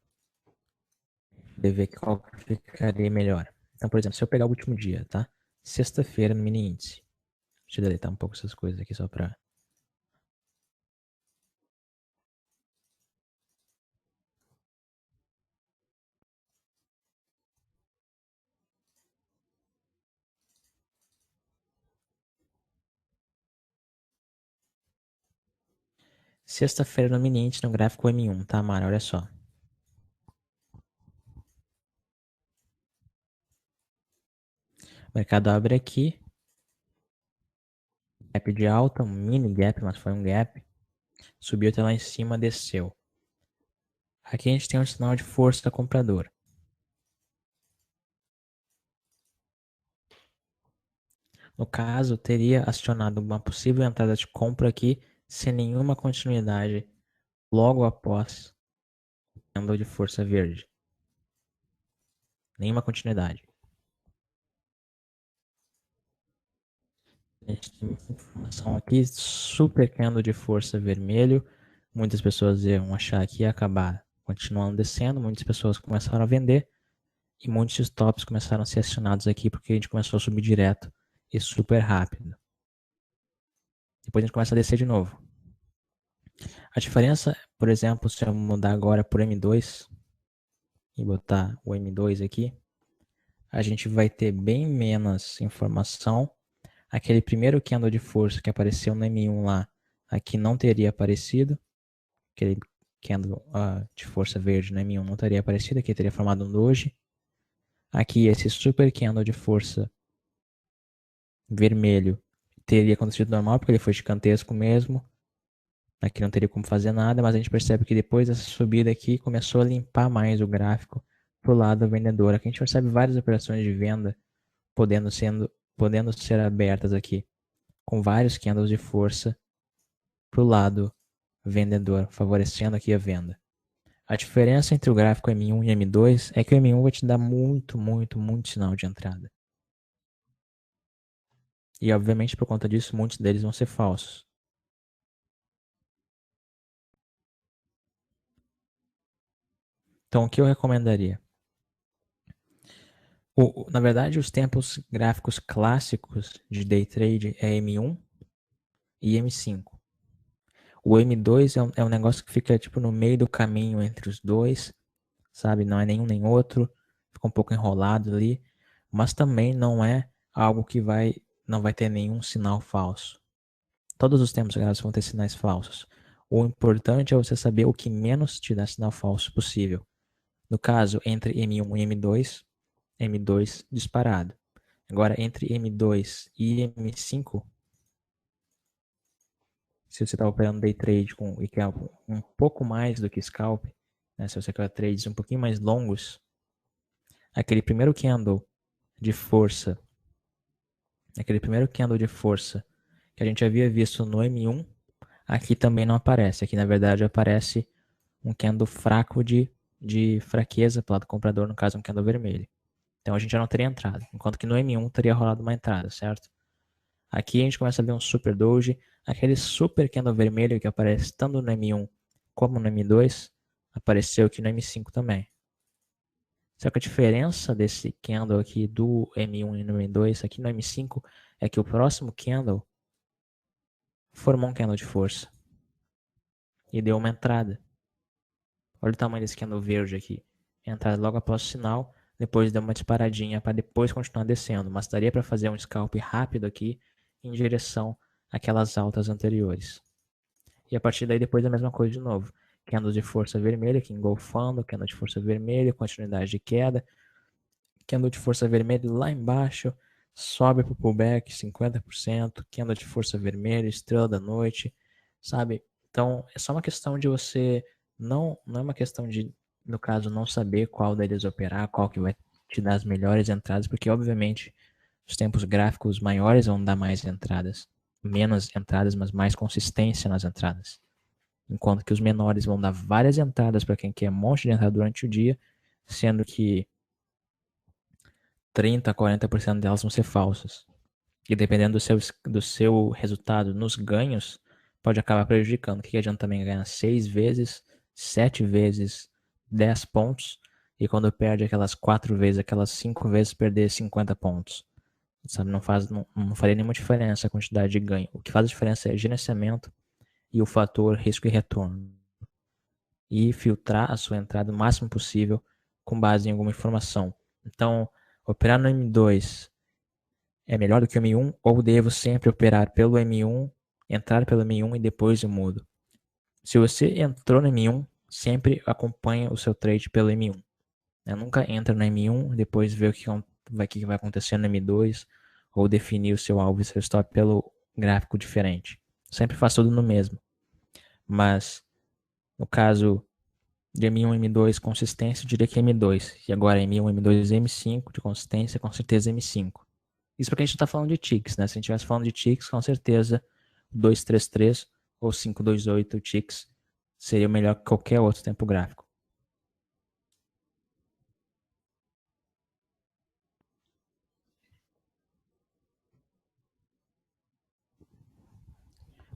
[SPEAKER 1] de ver qual ficaria melhor. Então, por exemplo, se eu pegar o último dia, tá? Sexta-feira no mini índice. Deixa eu deletar um pouco essas coisas aqui só para. Sexta-feira no mini índice no gráfico M1, tá, Mara? Olha só. O mercado abre aqui, gap de alta, um mini gap, mas foi um gap. Subiu até lá em cima, desceu. Aqui a gente tem um sinal de força compradora. No caso, teria acionado uma possível entrada de compra aqui sem nenhuma continuidade logo após o candle de força verde. Nenhuma continuidade. A gente tem informação aqui, super candle de força vermelho. Muitas pessoas iam achar que ia acabar continuando descendo, muitas pessoas começaram a vender e muitos stops começaram a ser acionados aqui porque a gente começou a subir direto e super rápido. Depois a gente começa a descer de novo. A diferença, por exemplo, se eu mudar agora por M2 e botar o M2 aqui, a gente vai ter bem menos informação. Aquele primeiro candle de força que apareceu no M1 lá, aqui não teria aparecido. Aquele candle de força verde no M1 não teria aparecido, aqui teria formado um doji. Aqui esse super candle de força vermelho teria acontecido normal, porque ele foi gigantesco mesmo. Aqui não teria como fazer nada, mas a gente percebe que depois dessa subida aqui começou a limpar mais o gráfico pro lado vendedor. Aqui a gente percebe várias operações de venda podendo ser abertas aqui, com vários candles de força pro lado vendedor, favorecendo aqui a venda. A diferença entre o gráfico M1 e M2 é que o M1 vai te dar muito, muito, muito sinal de entrada. E obviamente por conta disso muitos deles vão ser falsos. Então o que eu recomendaria? Na verdade, os tempos gráficos clássicos de day trade é M1 e M5. O M2 é um negócio que fica tipo no meio do caminho entre os dois, sabe? Não é nenhum nem outro, fica um pouco enrolado ali, mas também não é algo que não vai ter nenhum sinal falso. Todos os tempos gráficos vão ter sinais falsos. O importante é você saber o que menos te dá sinal falso possível. No caso, entre M1 e M2, M2 disparado. Agora, entre M2 e M5, se você está operando day trade e quer um pouco mais do que scalp, né, se você quer trades um pouquinho mais longos, aquele primeiro candle de força, que a gente havia visto no M1, aqui também não aparece. Aqui, na verdade, aparece um candle fraco de fraqueza para o lado comprador, no caso, um candle vermelho. Então, a gente já não teria entrado, enquanto que no M1 teria rolado uma entrada, certo? Aqui a gente começa a ver um super doji, aquele super candle vermelho que aparece tanto no M1 como no M2, apareceu aqui no M5 também. Só que a diferença desse candle aqui do M1 e no M2, aqui no M5, é que o próximo candle formou um candle de força e deu uma entrada. Olha o tamanho desse candle verde aqui. Entrada logo após o sinal, depois deu uma disparadinha para depois continuar descendo, mas daria para fazer um scalp rápido aqui em direção àquelas altas anteriores. E a partir daí depois a mesma coisa de novo. Candle de força vermelha aqui engolfando, candle de força vermelha, continuidade de queda, candle de força vermelha lá embaixo, sobe para o pullback 50%, candle de força vermelha, estrela da noite, sabe? Então é só uma questão de você, não é uma questão de, no caso, não saber qual deles operar, qual que vai te dar as melhores entradas, porque obviamente os tempos gráficos maiores vão dar mais entradas, menos entradas, mas mais consistência nas entradas. Enquanto que os menores vão dar várias entradas para quem quer um monte de entrada durante o dia, sendo que 30 a 40% delas vão ser falsas. E dependendo do seu resultado nos ganhos, pode acabar prejudicando. O que adianta também ganhar 6 vezes, 7 vezes 10 pontos, e quando perde aquelas 4 vezes, aquelas 5 vezes, perder 50 pontos. Sabe, não faria nenhuma diferença a quantidade de ganho. O que faz a diferença é gerenciamento e o fator risco e retorno. E filtrar a sua entrada o máximo possível com base em alguma informação. Então, operar no M2 é melhor do que o M1 ou devo sempre operar pelo M1, entrar pelo M1 e depois eu mudo? Se você entrou no M1, sempre acompanha o seu trade pelo M1. Nunca entra no M1 e depois vê o que vai acontecer no M2 ou definir o seu alvo e seu stop pelo gráfico diferente. Sempre faz tudo no mesmo. Mas no caso de M1 e M2 consistência, eu diria que é M2. E agora M1, M2 e M5 de consistência, com certeza M5. Isso porque a gente não tá falando de ticks, né? Se a gente estivesse falando de ticks, com certeza 233 ou 528 ticks seria melhor que qualquer outro tempo gráfico.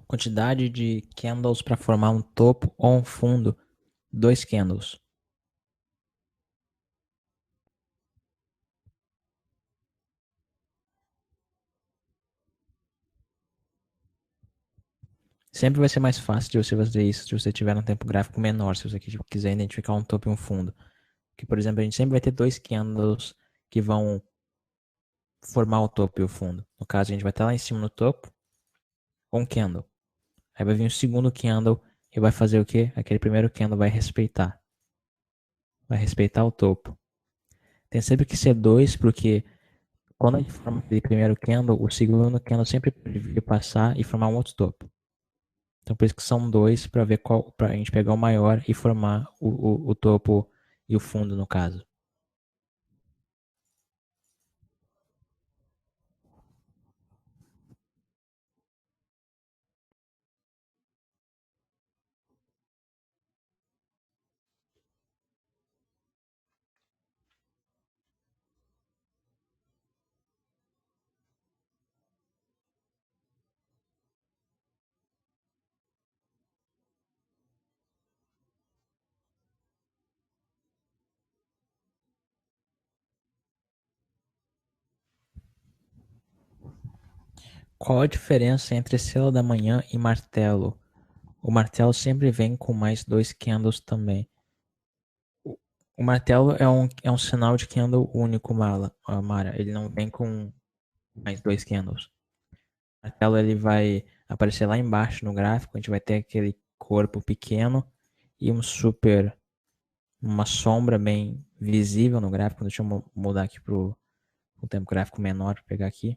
[SPEAKER 1] Quantidade de candles para formar um topo ou um fundo, 2 candles. Sempre vai ser mais fácil de você fazer isso se você tiver um tempo gráfico menor, se você quiser identificar um topo e um fundo. Que, por exemplo, a gente sempre vai ter 2 candles que vão formar o topo e o fundo. No caso, a gente vai estar lá em cima no topo, um candle. Aí vai vir o segundo candle e vai fazer o quê? Aquele primeiro candle vai respeitar. Vai respeitar o topo. Tem sempre que ser 2, porque quando a gente forma aquele primeiro candle, o segundo candle sempre pode passar e formar um outro topo. Então por isso que são 2 para ver qual, para a gente pegar o maior e formar o topo e o fundo no caso. Qual a diferença entre estrela da manhã e martelo? O martelo sempre vem com mais 2 candles também. O martelo é um sinal de candle único, Mara. Ele não vem com mais 2 candles. O martelo ele vai aparecer lá embaixo no gráfico. A gente vai ter aquele corpo pequeno e uma sombra bem visível no gráfico. Deixa eu mudar aqui para o tempo gráfico menor para pegar aqui.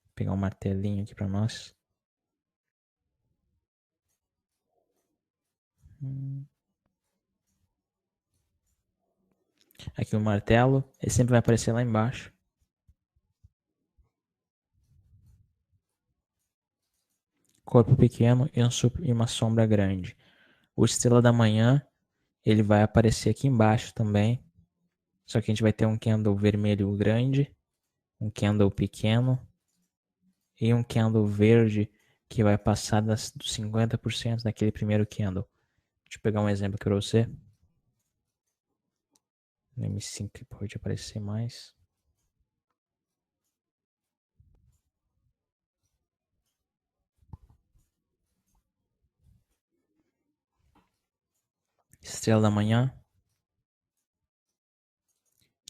[SPEAKER 1] Vou pegar um martelinho aqui para nós. Aqui o martelo, ele sempre vai aparecer lá embaixo. Corpo pequeno e uma sombra grande. O estrela da manhã, ele vai aparecer aqui embaixo também. Só que a gente vai ter um candle vermelho grande, um candle pequeno e um candle verde que vai passar dos 50% daquele primeiro candle. Deixa eu pegar um exemplo aqui para você. No M5 que pode aparecer mais. Estrela da manhã,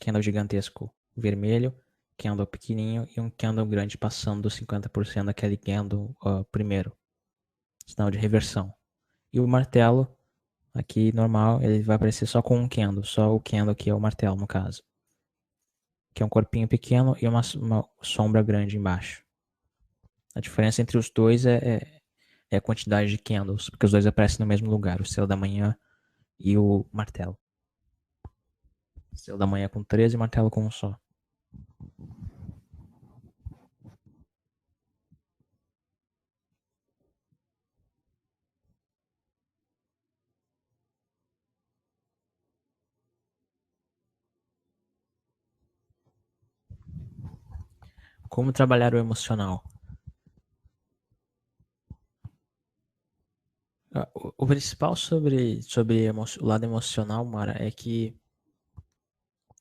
[SPEAKER 1] candle gigantesco vermelho, candle pequenininho e um candle grande passando dos 50% daquele candle primeiro. Sinal de reversão. E o martelo, aqui normal, ele vai aparecer só com um candle, só o candle que é o martelo no caso. Que é um corpinho pequeno e uma sombra grande embaixo. A diferença entre os dois é a quantidade de candles, porque os dois aparecem no mesmo lugar, o céu da manhã e o martelo. Céu da manhã com 13 e martelo com um só. Como trabalhar o emocional? O principal sobre o lado emocional, Mara, é que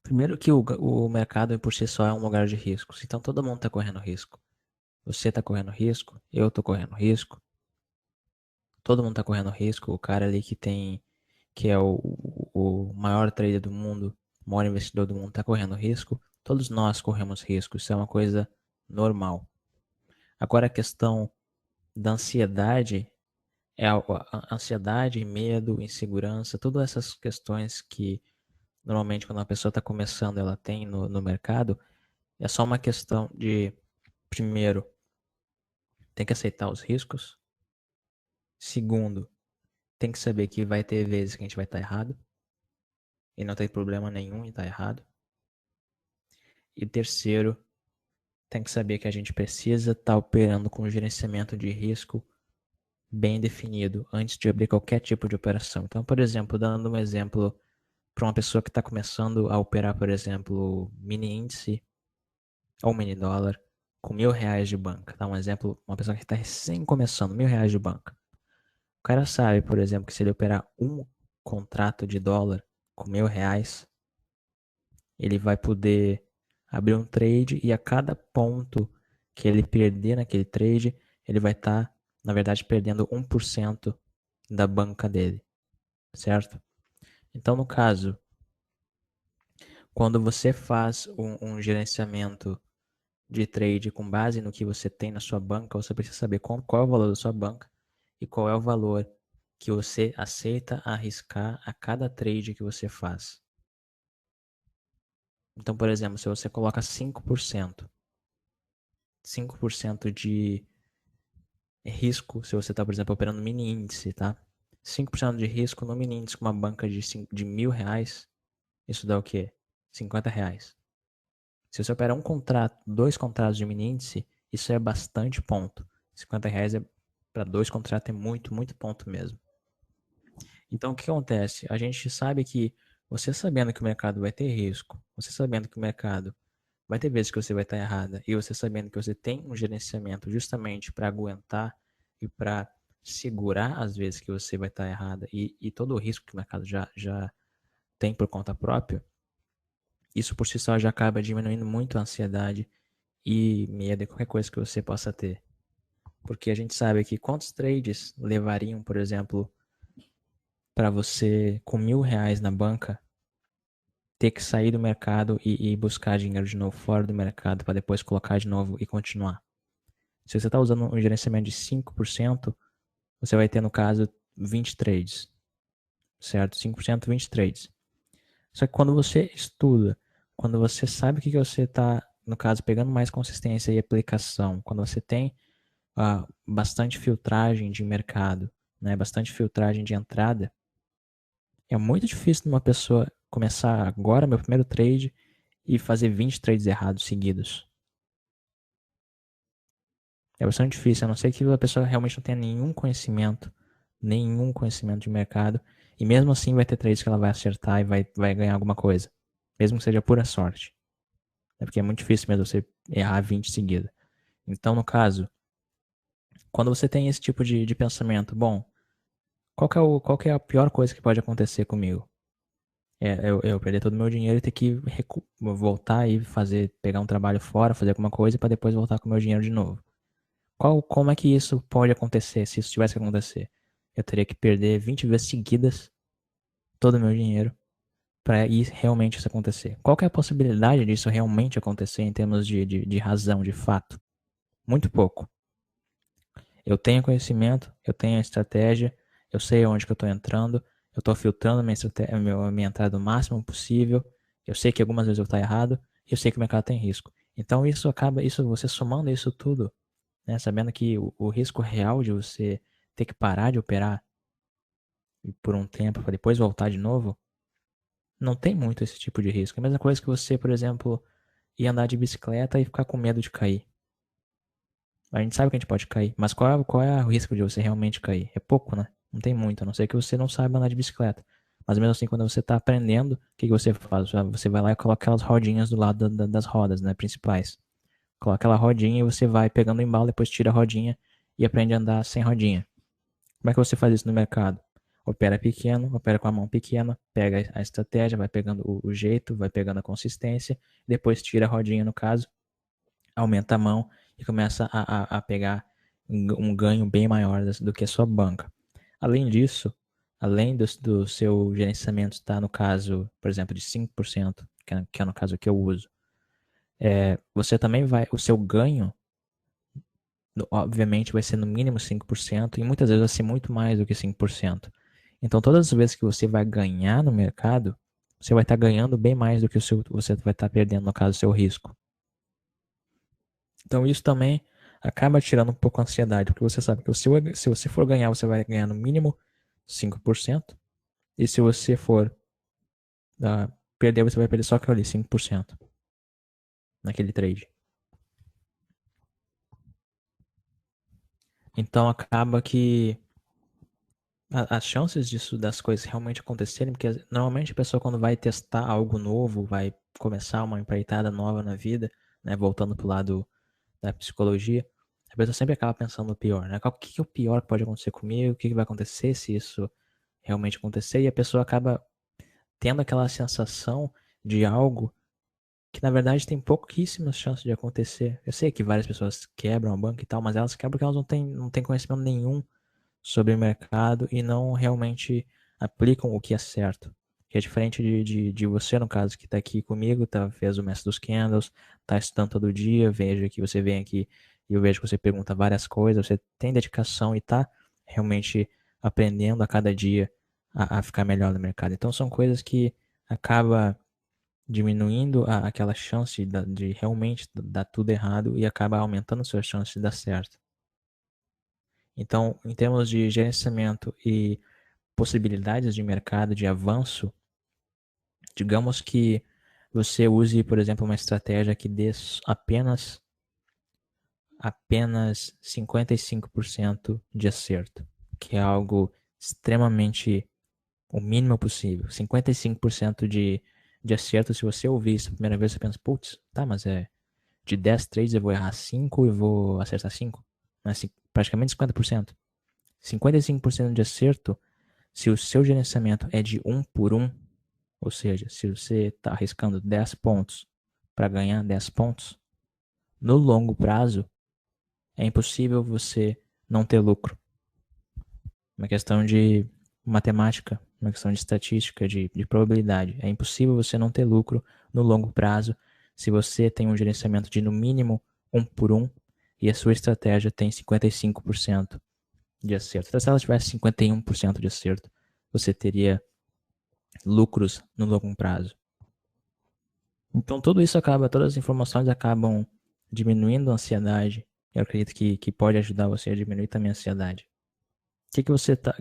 [SPEAKER 1] primeiro que o mercado por si só é um lugar de riscos. Então todo mundo está correndo risco. Você está correndo risco, eu estou correndo risco, todo mundo está correndo risco. O cara ali que é o maior trader do mundo, o maior investidor do mundo, está correndo risco. Todos nós corremos risco. Isso é uma coisa normal. Agora a questão da ansiedade é a ansiedade, medo, insegurança, todas essas questões que normalmente quando a pessoa está começando ela tem no mercado, é só uma questão de, primeiro, tem que aceitar os riscos, Segundo, tem que saber que vai ter vezes que a gente vai estar errado. E não tem problema nenhum em estar errado. E terceiro, tem que saber que a gente precisa estar operando com um gerenciamento de risco bem definido antes de abrir qualquer tipo de operação. Então, por exemplo, dando um exemplo para uma pessoa que está começando a operar, por exemplo, mini índice ou mini dólar com R$ 1.000 de banca. Tá? Um exemplo, uma pessoa que está recém começando, R$ 1.000 de banca. O cara sabe, por exemplo, que se ele operar um contrato de dólar com R$ 1.000, ele vai poder abrir um trade e a cada ponto que ele perder naquele trade, ele vai estar, na verdade, perdendo 1% da banca dele, certo? Então, no caso, quando você faz um gerenciamento de trade com base no que você tem na sua banca, você precisa saber qual é o valor da sua banca e qual é o valor que você aceita arriscar a cada trade que você faz. Então, por exemplo, se você coloca 5% de risco, se você está, por exemplo, operando mini índice, tá? 5% de risco no mini índice com uma banca de R$ 1.000, isso dá o quê? R$ 50. Se você opera um contrato, 2 contratos de mini índice, isso é bastante ponto. R$ 50 para 2 contratos é muito, muito ponto mesmo. Então, o que acontece? A gente sabe que você sabendo que o mercado vai ter risco, você sabendo que o mercado vai ter vezes que você vai estar errada, e você sabendo que você tem um gerenciamento justamente para aguentar e para segurar as vezes que você vai estar errada e todo o risco que o mercado já tem por conta própria, isso por si só já acaba diminuindo muito a ansiedade e medo de qualquer coisa que você possa ter. Porque a gente sabe que quantos trades levariam, por exemplo, para você com R$ 1.000 na banca ter que sair do mercado e buscar dinheiro de novo fora do mercado para depois colocar de novo e continuar. Se você está usando um gerenciamento de 5%, você vai ter, no caso, 20 trades, certo? 5%, 20 trades. Só que quando você estuda, quando você sabe o que você está, no caso, pegando mais consistência e aplicação, quando você tem bastante filtragem de mercado, né, bastante filtragem de entrada, é muito difícil uma pessoa começar agora, meu primeiro trade, e fazer 20 trades errados seguidos. É bastante difícil, a não ser que a pessoa realmente não tenha nenhum conhecimento de mercado, e mesmo assim vai ter trades que ela vai acertar e vai ganhar alguma coisa, mesmo que seja pura sorte. É porque é muito difícil mesmo você errar 20 seguidas. Então, no caso, quando você tem esse tipo de pensamento, bom, qual que é a pior coisa que pode acontecer comigo? Eu perder todo o meu dinheiro e ter que voltar e pegar um trabalho fora, fazer alguma coisa para depois voltar com o meu dinheiro de novo. Como é que isso pode acontecer se isso tivesse que acontecer? Eu teria que perder 20 vezes seguidas todo o meu dinheiro para realmente isso acontecer. Qual que é a possibilidade disso realmente acontecer em termos de razão, de fato? Muito pouco. Eu tenho conhecimento, eu tenho a estratégia, eu sei onde que eu estou entrando, eu estou filtrando minha entrada o máximo possível, eu sei que algumas vezes eu vou estar errado, e eu sei que o mercado tem risco. Então você somando isso tudo, né, sabendo que o risco real de você ter que parar de operar por um tempo para depois voltar de novo, não tem muito esse tipo de risco. É a mesma coisa que você, por exemplo, ir andar de bicicleta e ficar com medo de cair. A gente sabe que a gente pode cair, mas qual é o risco de você realmente cair? É pouco, né? Não tem muito, a não ser que você não saiba andar de bicicleta. Mas mesmo assim, quando você está aprendendo, o que você faz? Você vai lá e coloca aquelas rodinhas do lado das rodas, né, principais. Coloca aquela rodinha e você vai pegando o embalo, depois tira a rodinha e aprende a andar sem rodinha. Como é que você faz isso no mercado? Opera pequeno, opera com a mão pequena, pega a estratégia, vai pegando o jeito, vai pegando a consistência, depois tira a rodinha no caso, aumenta a mão e começa a pegar um ganho bem maior do que a sua banca. Além disso, além do seu gerenciamento estar no caso, por exemplo, de 5%, que é no caso que eu uso, você também o seu ganho, obviamente, vai ser no mínimo 5% e muitas vezes vai ser muito mais do que 5%. Então, todas as vezes que você vai ganhar no mercado, você vai estar ganhando bem mais do que você vai estar perdendo, no caso, o seu risco. Então, isso também acaba tirando um pouco a ansiedade, porque você sabe que se você for ganhar, você vai ganhar no mínimo 5%, e se você for perder, você vai perder só aquilo ali, 5% naquele trade. Então acaba que as chances disso, das coisas realmente acontecerem, porque normalmente a pessoa quando vai testar algo novo, vai começar uma empreitada nova na vida, né, voltando pro lado da psicologia, a pessoa sempre acaba pensando no pior, né? O que é o pior que pode acontecer comigo? O que vai acontecer se isso realmente acontecer? E a pessoa acaba tendo aquela sensação de algo que na verdade tem pouquíssimas chances de acontecer. Eu sei que várias pessoas quebram a banca e tal, mas elas quebram porque elas não têm conhecimento nenhum sobre o mercado e não realmente aplicam o que é certo. Que é diferente de você, no caso, que está aqui comigo, fez o Mestre dos Candles, está estudando todo dia, vejo que você vem aqui e eu vejo que você pergunta várias coisas, você tem dedicação e está realmente aprendendo a cada dia a ficar melhor no mercado. Então são coisas que acaba diminuindo aquela chance de realmente dar tudo errado e acaba aumentando a sua chance de dar certo. Então, em termos de gerenciamento e possibilidades de mercado, de avanço, digamos que você use, por exemplo, uma estratégia que dê apenas 55% de acerto, que é algo extremamente o mínimo possível. 55% de acerto, se você ouvir isso a primeira vez, você pensa, putz, tá, mas de 10 trades eu vou errar 5 e vou acertar 5. Assim, praticamente 50%. 55% de acerto, se o seu gerenciamento é de 1 por 1, ou seja, se você está arriscando 10 pontos para ganhar 10 pontos, no longo prazo é impossível você não ter lucro. Uma questão de matemática, uma questão de estatística, de probabilidade. É impossível você não ter lucro no longo prazo se você tem um gerenciamento de no mínimo 1 por 1 e a sua estratégia tem 55% de acerto. Então, se ela tivesse 51% de acerto, você teria lucros no longo prazo. Então, tudo isso todas as informações acabam diminuindo a ansiedade. Eu acredito que pode ajudar você a diminuir também a ansiedade. O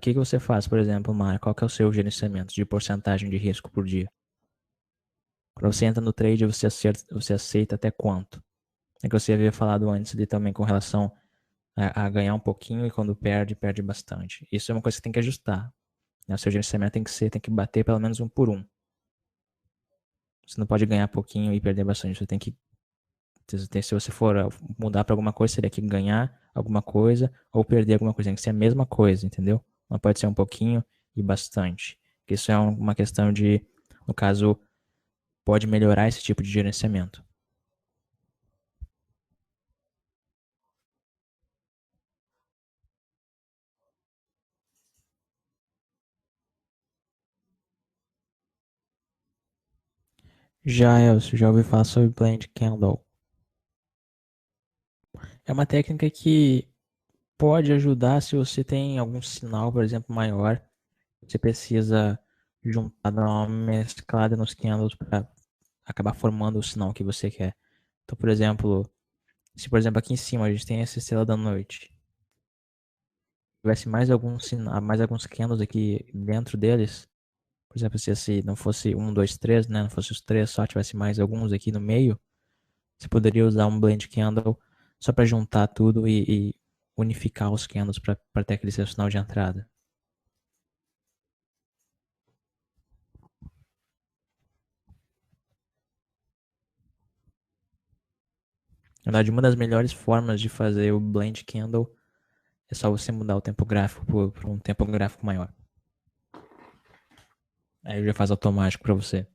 [SPEAKER 1] que você faz, por exemplo, Mar? Qual que é o seu gerenciamento de porcentagem de risco por dia? Quando você entra no trade, você aceita até quanto? É que você havia falado antes de também com relação a ganhar um pouquinho e quando perde, perde bastante. Isso é uma coisa que você tem que ajustar. Né? O seu gerenciamento tem que bater pelo menos 1 por 1. Você não pode ganhar pouquinho e perder bastante. Se você for mudar para alguma coisa, seria que ganhar alguma coisa ou perder alguma coisa. Tem que ser a mesma coisa, entendeu? Não pode ser um pouquinho e bastante. Isso é uma questão de, no caso, pode melhorar esse tipo de gerenciamento. Já, Elcio, já ouvi falar sobre Blend Candle. É uma técnica que pode ajudar se você tem algum sinal, por exemplo, maior. Você precisa juntar, dar uma mesclada nos candles para acabar formando o sinal que você quer. Então, por exemplo, se por exemplo aqui em cima a gente tem essa estrela da noite, tivesse mais alguns mais alguns candles aqui dentro deles, por exemplo, se esse não fosse um, dois, três, né, não fosse os três, só tivesse mais alguns aqui no meio, você poderia usar um blend candle só para juntar tudo e unificar os candles para ter aquele seu sinal de entrada. Na verdade, uma das melhores formas de fazer o blend candle é só você mudar o tempo gráfico por um tempo gráfico maior. Aí já faz automático para você.